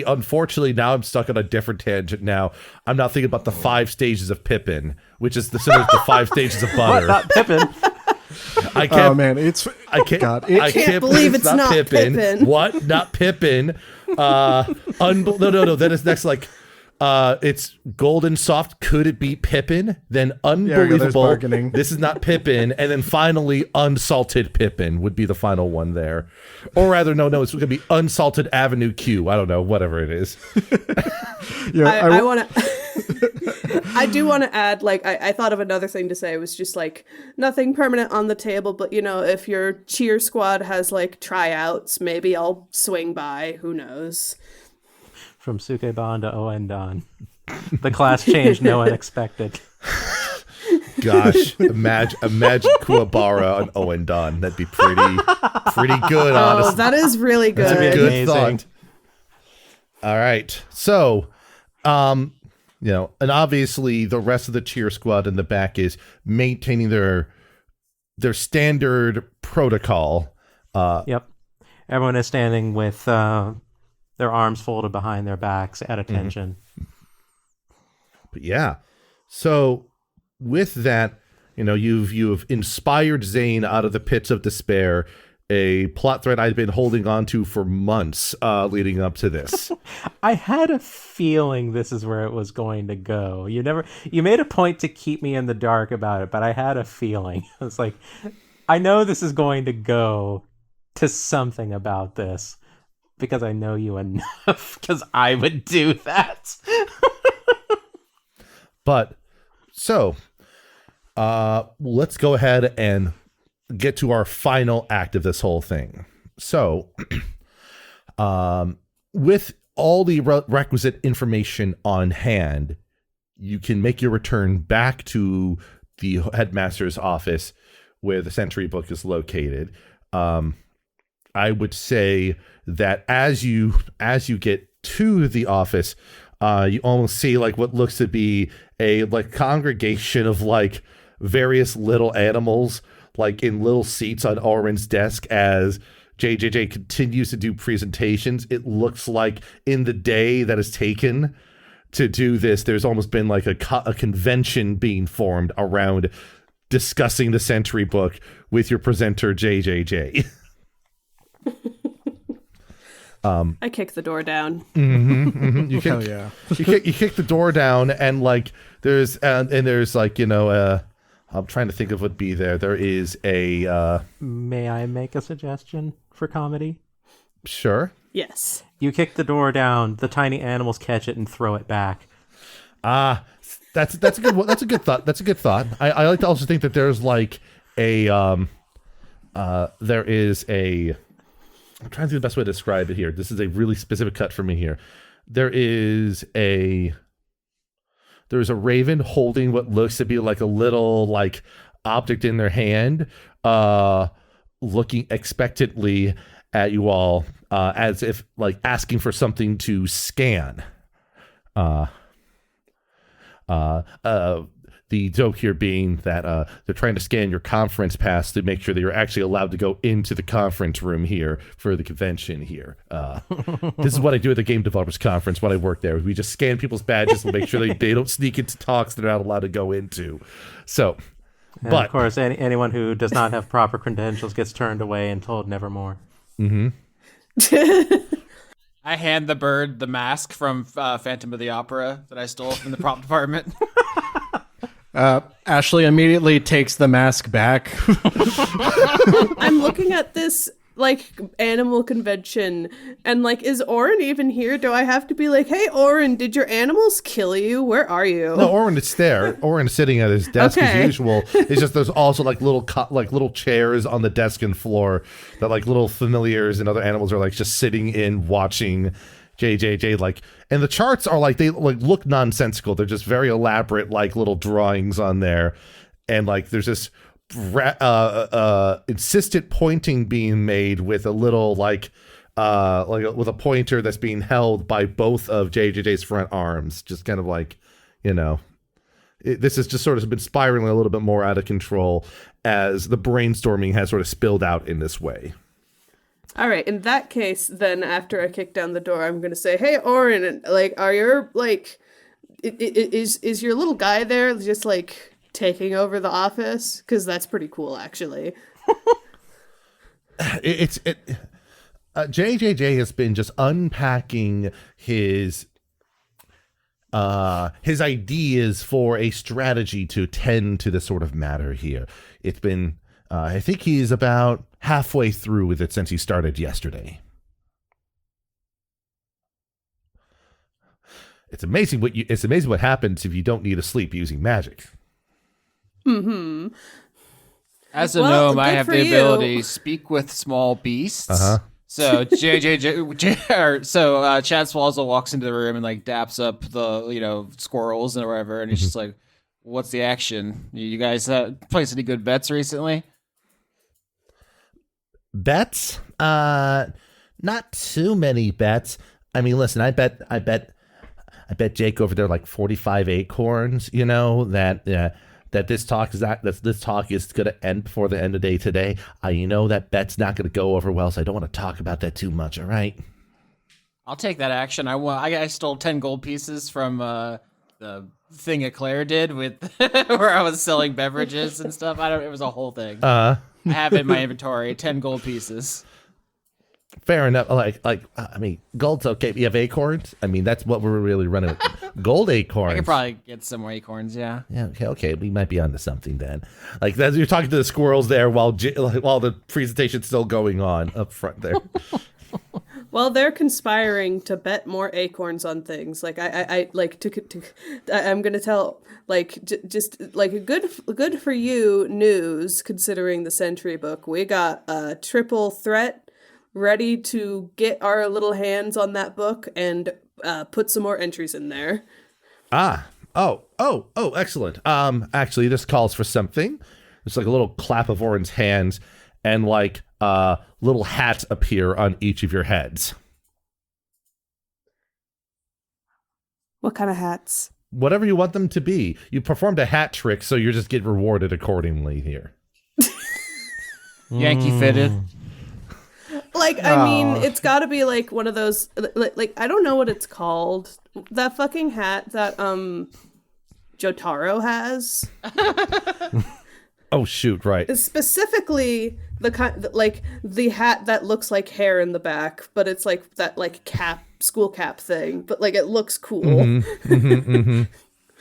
Unfortunately now I'm stuck on a different tangent now. I'm now thinking about the 5 stages of Pippin, which is similar to the 5 stages of butter. What, not Pippin? I can't, oh man, I can't believe it's not Pippin. What? Not Pippin. No. Then it's next it's golden soft. Could it be Pippin? Then unbelievable. This is not Pippin. And then finally, unsalted Pippin would be the final one there. Or rather, no, it's going to be unsalted Avenue Q. I don't know, whatever it is. I want to. I do want to add. I thought of another thing to say. It was just nothing permanent on the table. But if your cheer squad has tryouts, maybe I'll swing by. Who knows? From Sukeban to Oendan. The class change no one expected. Gosh, imagine Kuwabara on Oendan. That'd be pretty good, honestly. Oh, that is really good. That's a good amazing thought. All right. So, and obviously the rest of the cheer squad in the back is maintaining their standard protocol. Yep. Everyone is standing with their arms folded behind their backs at attention. But yeah. So with that, you've inspired Zane out of the pits of despair, a plot thread I've been holding on to for months leading up to this. I had a feeling this is where it was going to go. You made a point to keep me in the dark about it, but I had a feeling. It's I know this is going to go to something about this. Because I know you enough, because I would do that. But, so, let's go ahead and get to our final act of this whole thing. So, with all the requisite information on hand, you can make your return back to the headmaster's office where the Century Book is located. I would say that as you get to the office, you almost see what looks to be a congregation of various little animals in little seats on Oren's desk as JJJ continues to do presentations. It looks like in the day that is taken to do this, there's almost been a convention being formed around discussing the Century Book with your presenter JJJ. I kick the door down. You kick, Hell yeah. you kick the door down, and there's I'm trying to think of what be there. There is a. May I make a suggestion for comedy? Sure. Yes. You kick the door down. The tiny animals catch it and throw it back. That's a good one. That's a good thought. That's a good thought. I like to also think that there's there is a. I'm trying to think the best way to describe it here. This is a really specific cut for me here. There's a raven holding what looks to be a little object in their hand, looking expectantly at you all, as if asking for something to scan. The joke here being that they're trying to scan your conference pass to make sure that you're actually allowed to go into the conference room here for the convention here. This is what I do at the Game Developers Conference when I work there. We just scan people's badges and make sure they don't sneak into talks they're not allowed to go into. So And But of course, anyone who does not have proper credentials gets turned away and told nevermore. I hand the bird the mask from Phantom of the Opera that I stole from the prop department. Ashlee immediately takes the mask back. I'm looking at this like animal convention and like, is Orin even here? Do I have to be like, hey Orin, did your animals kill you? Where are you? no, Orin is there. Orin's sitting at his desk as Okay. usual. It's just there's also like little chairs on the desk and floor that like little familiars and other animals are like just sitting in watching JJJ, like, and the charts are like, they like look nonsensical. They're just very elaborate, like little drawings on there. And like, there's this insistent pointing being made with a little with a pointer that's being held by both of JJJ's front arms, just kind of like, this has just sort of been spiraling a little bit more out of control as the brainstorming has sort of spilled out in this way. All right, in that case, then after I kick down the door, I'm gonna say, "Hey, Orin, like, are your like, is your little guy there just like taking over the office? Because that's pretty cool, actually." JJJ has been just unpacking his ideas for a strategy to tend to this sort of matter here. It's been, I think he's about halfway through with it since he started yesterday. It's amazing what happens if you don't need to sleep using magic. Mm-hmm. As a Well, gnome, I good have for the you. ability to speak with small beasts. So Chad Swazzle walks into the room and like daps up the squirrels and whatever, and he's just like, "What's the action? You guys placed any good bets recently?" Bets? Not too many bets. I mean, listen, I bet Jake over there like 45 acorns, that this talk is going to end before the end of the day today. That bet's not going to go over well, so I don't want to talk about that too much, all right? I'll take that action. I stole 10 gold pieces from the thing Eclair did with where I was selling beverages and stuff. It was a whole thing. I have it in my inventory, 10 gold pieces. Fair enough. I mean, gold's okay. You have acorns? I mean, that's what we're really running with. Gold acorns. I could probably get some more acorns, yeah. Yeah, okay. We might be onto something then. Like, that's, you're talking to the squirrels there while the presentation's still going on up front there. Well, they're conspiring to bet more acorns on things. Like I like to I'm gonna tell just like a good for you news considering the Century book. We got a triple threat ready to get our little hands on that book and put some more entries in there. Oh, excellent. Actually, this calls for something. It's like a little clap of Orin's hands, and like little hats appear on each of your heads. What kind of hats? Whatever you want them to be. You performed a hat trick, so you just get rewarded accordingly here. Yankee fitted. Like, I mean, it's got to be like one of those. Like, I don't know what it's called. That fucking hat that Jotaro has. Oh shoot! Right. Specifically, the kind like the hat that looks like hair in the back, but it's like that like school cap thing. But like it looks cool.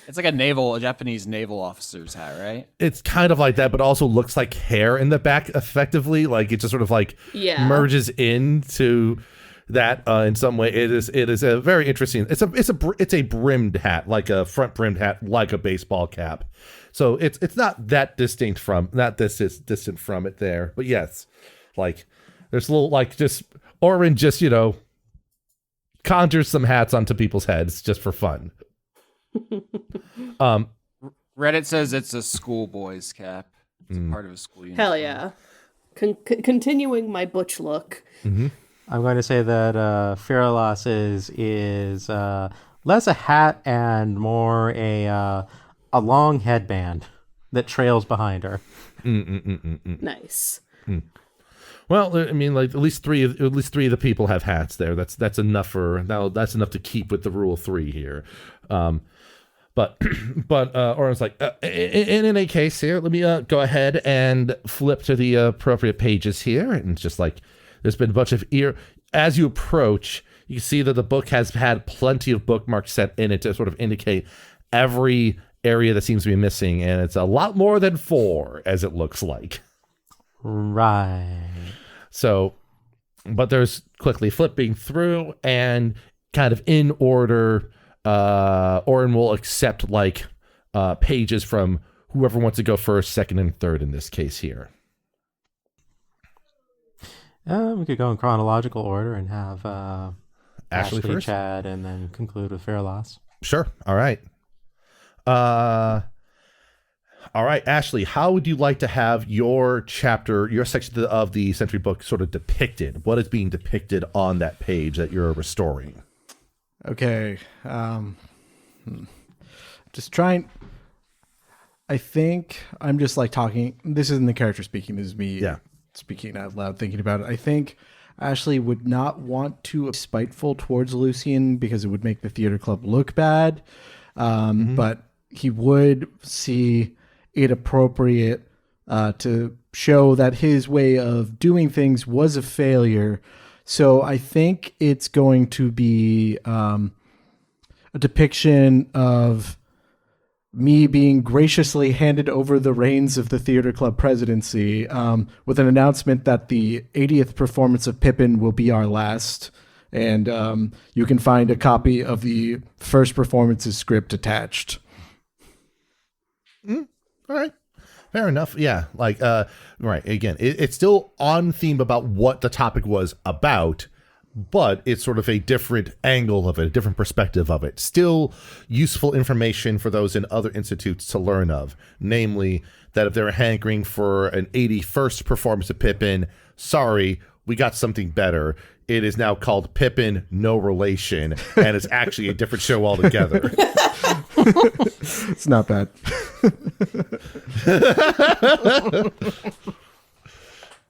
It's like a Japanese naval officer's hat, right? It's kind of like that, but also looks like hair in the back. Effectively, like it just sort of like merges into that in some way. It is a very interesting. It's a brimmed hat, like a front brimmed hat, like a baseball cap. So it's not that distant from it there, but yes, like there's a little like just Orin just conjures some hats onto people's heads just for fun. Reddit says it's a schoolboy's cap. It's a part of a school uniform. Hell yeah! Continuing my butch look. I'm going to say that Phyrlass is less a hat and more a long headband that trails behind her. Nice. Well, I mean, like at least three of the people have hats there. That's enough to keep with the rule of 3 here. But But Oren's like, in any case here, let me go ahead and flip to the appropriate pages here. And it's just like, there's been a bunch of as you approach, you can see that the book has had plenty of bookmarks set in it to sort of indicate every area that seems to be missing. And it's a lot more than 4, as it looks like. Right. So, but there's quickly flipping through and kind of in order, Oren will accept like pages from whoever wants to go first, second, and third in this case here. We could go in chronological order and have Ashlee first? Chad, and then conclude with Phyrlass. Sure. All right. All right, Ashlee, how would you like to have your chapter, your section of the Century book sort of depicted? What is being depicted on that page that you're restoring? Okay. Just trying. I think I'm just like talking. This isn't the character speaking. This is me speaking out loud, thinking about it. I think Ashlee would not want to be spiteful towards Lucian because it would make the theater club look bad. But he would see it appropriate to show that his way of doing things was a failure. So I think it's going to be a depiction of me being graciously handed over the reins of the theater club presidency with an announcement that the 80th performance of Pippin will be our last. And you can find a copy of the first performance's script attached. All right. Fair enough. Yeah. Like, right. Again, it's still on theme about what the topic was about, but it's sort of a different angle of it, a different perspective of it. Still useful information for those in other institutes to learn of. Namely, that if they're hankering for an 81st performance of Pippin, sorry, we got something better. It is now called Pippin No Relation, and it's actually a different show altogether. It's not bad.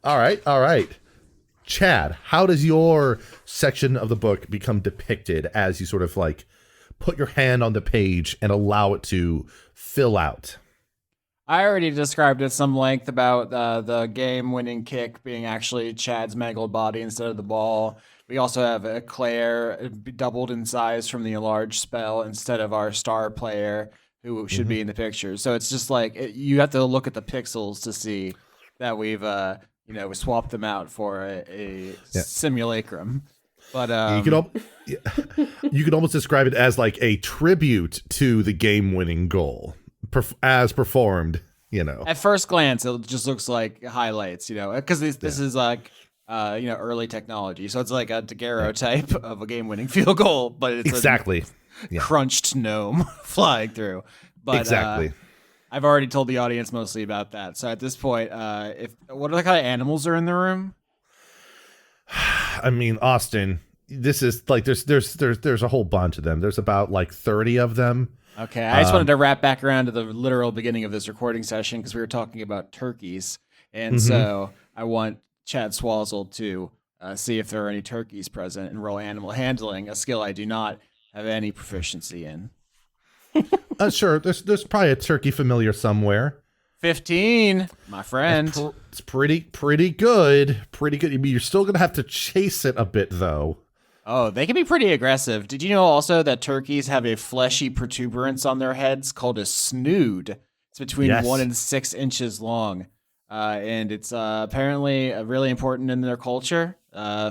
All right. Chad, how does your section of the book become depicted as you sort of like put your hand on the page and allow it to fill out? I already described at some length about the game-winning kick being actually Chad's mangled body instead of the ball. We also have Eclair doubled in size from the enlarged spell instead of our star player who should be in the picture. So it's just like you have to look at the pixels to see that we've we swapped them out for a simulacrum. But you could almost describe it as like a tribute to the game-winning goal as performed. At first glance, it just looks like highlights. Because this is like early technology, so it's like a Daguerreau type of a game-winning field goal, but it's exactly crunched gnome flying through. But exactly. I've already told the audience mostly about that. So at this point, what are the kind of animals are in the room? I mean, Austin, this is like there's a whole bunch of them. There's about like 30 of them. Okay, I just wanted to wrap back around to the literal beginning of this recording session because we were talking about turkeys, and so I want Chad Swazzle to see if there are any turkeys present and roll animal handling, a skill I do not have any proficiency in. Sure, there's probably a turkey familiar somewhere. 15, my friend. It's pretty good. Pretty good. I mean, you're still gonna have to chase it a bit, though. Oh, they can be pretty aggressive. Did you know also that turkeys have a fleshy protuberance on their heads called a snood? It's between 1 and 6 inches long, and it's apparently really important in their culture.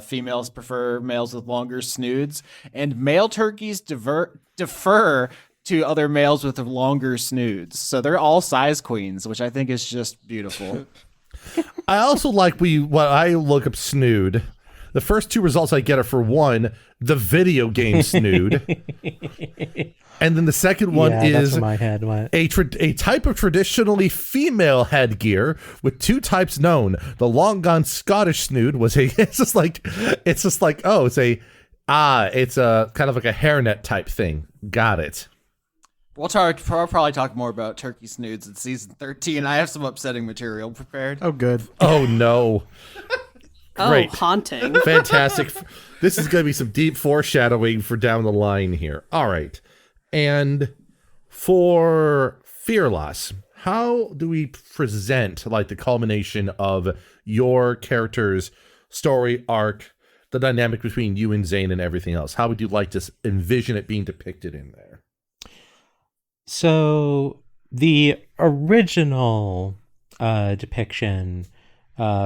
Females prefer males with longer snoods, and male turkeys defer to other males with longer snoods. So they're all size queens, which I think is just beautiful. I also like when I look up snood, the first 2 results I get are for one, the video game snood. And then the second one is that's where my head went. A type of traditionally female headgear with 2 types known. The long gone Scottish snood was it's a kind of like a hairnet type thing. Got it. We'll probably talk more about turkey snoods in season 13. I have some upsetting material prepared. Oh, good. Oh, no. Great. Oh, haunting. Fantastic. This is going to be some deep foreshadowing for down the line here. All right. And For Phyrlass, how do we present like the culmination of your character's story arc, the dynamic between you and Zane and everything else? How would you like to envision it being depicted in there? So the original depiction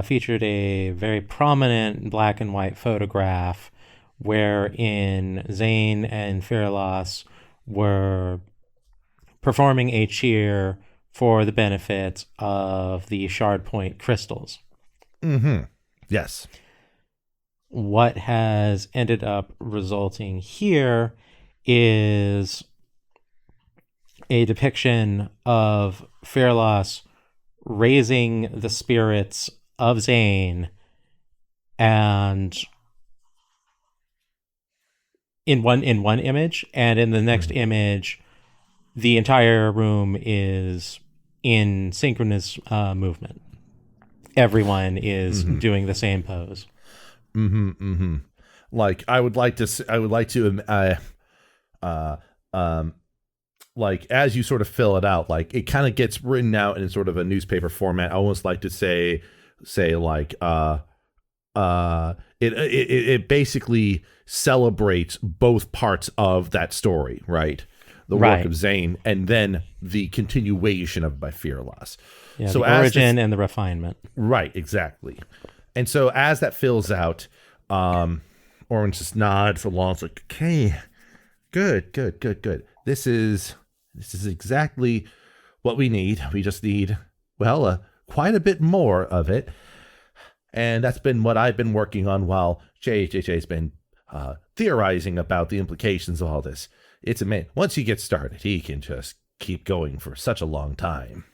featured a very prominent black and white photograph wherein Zane and Phyrlass were performing a cheer for the benefit of the Shardpoint Crystals. Mm-hmm. Yes. What has ended up resulting here is a depiction of Phyrlass raising the spirits of Zane, and in one image, and in the next image the entire room is in synchronous movement. Everyone is doing the same pose. Like I would like to like as you sort of fill it out, like it kind of gets written out in sort of a newspaper format. I almost like to say like it basically celebrates both parts of that story, right? The work of Zane and then the continuation of by Phyrlass. Yeah, so the origin and the refinement. Right, exactly. And so as that fills out, Orange just nods along. It's like, okay, good. This is exactly what we need. We just need, well, quite a bit more of it. And that's been what I've been working on while JJJ's been theorizing about the implications of all this. It's amazing. Once he gets started, he can just keep going for such a long time.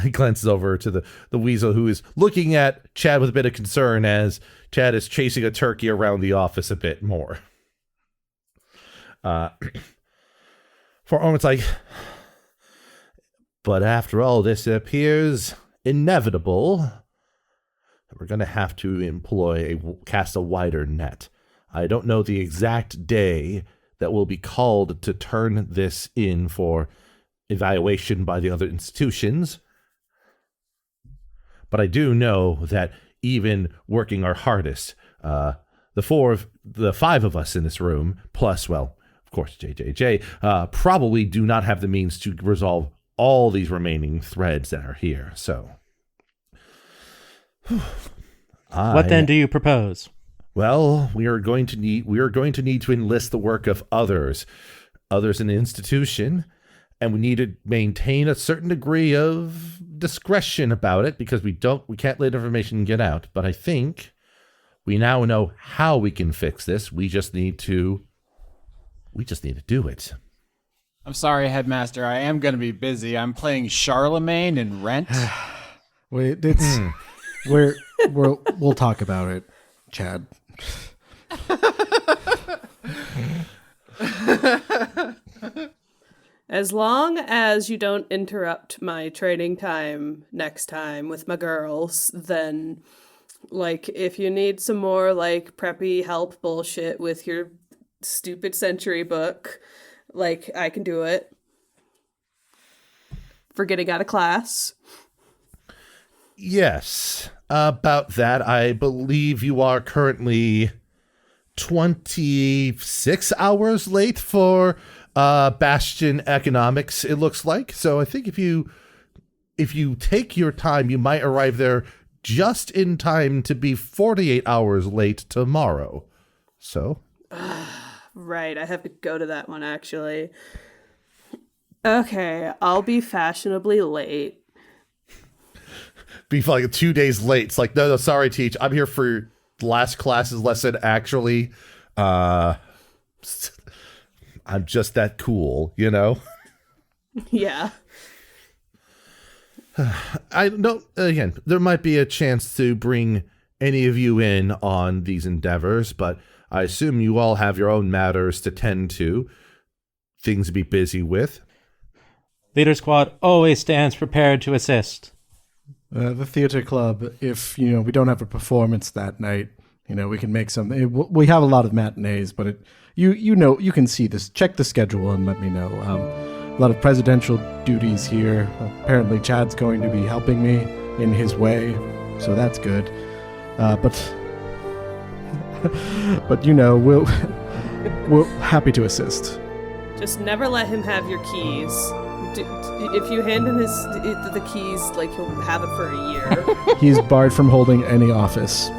He glances over to the weasel, who is looking at Chad with a bit of concern as Chad is chasing a turkey around the office a bit more. For Ormond's like, but after all, this appears inevitable. We're going to have to cast a wider net. I don't know the exact day that will be called to turn this in for evaluation by the other institutions. But I do know that even working our hardest, the five of us in this room, plus, well, of course, JJJ, probably do not have the means to resolve all these remaining threads that are here. So, what then do you propose? Well, we are going to need to enlist the work of others in the institution, and we need to maintain a certain degree of discretion about it because we can't let information get out. But I think we now know how we can fix this. We just need to do it. I'm sorry, Headmaster. I am going to be busy. I'm playing Charlemagne in Rent. Wait, it's we'll talk about it, Chad. As long as you don't interrupt my training time next time with my girls, then, like, if you need some more, like, preppy help bullshit with your stupid century book, like, I can do it. For getting out of class. Yes. About that, I believe you are currently 26 hours late for Bastion economics, it looks like. So I think if you take your time, you might arrive there just in time to be 48 hours late tomorrow. So right, I have to go to that one, actually. Okay, I'll be fashionably late. Be like 2 days late. It's like, no, sorry, teach. I'm here for last class's lesson, actually. I'm just that cool, you know? Yeah. I don't, again, there might be a chance to bring any of you in on these endeavors, but I assume you all have your own matters to tend to, things to be busy with. Leader Squad always stands prepared to assist. The theater club, if we don't have a performance that night, we can make some. We have a lot of matinees, but you can see this. Check the schedule and let me know. a lot of presidential duties here. Apparently, Chad's going to be helping me in his way, so that's good. But we're happy to assist. Just never let him have your keys. If you hand him the keys, like, he'll have it for a year. He's barred from holding any office.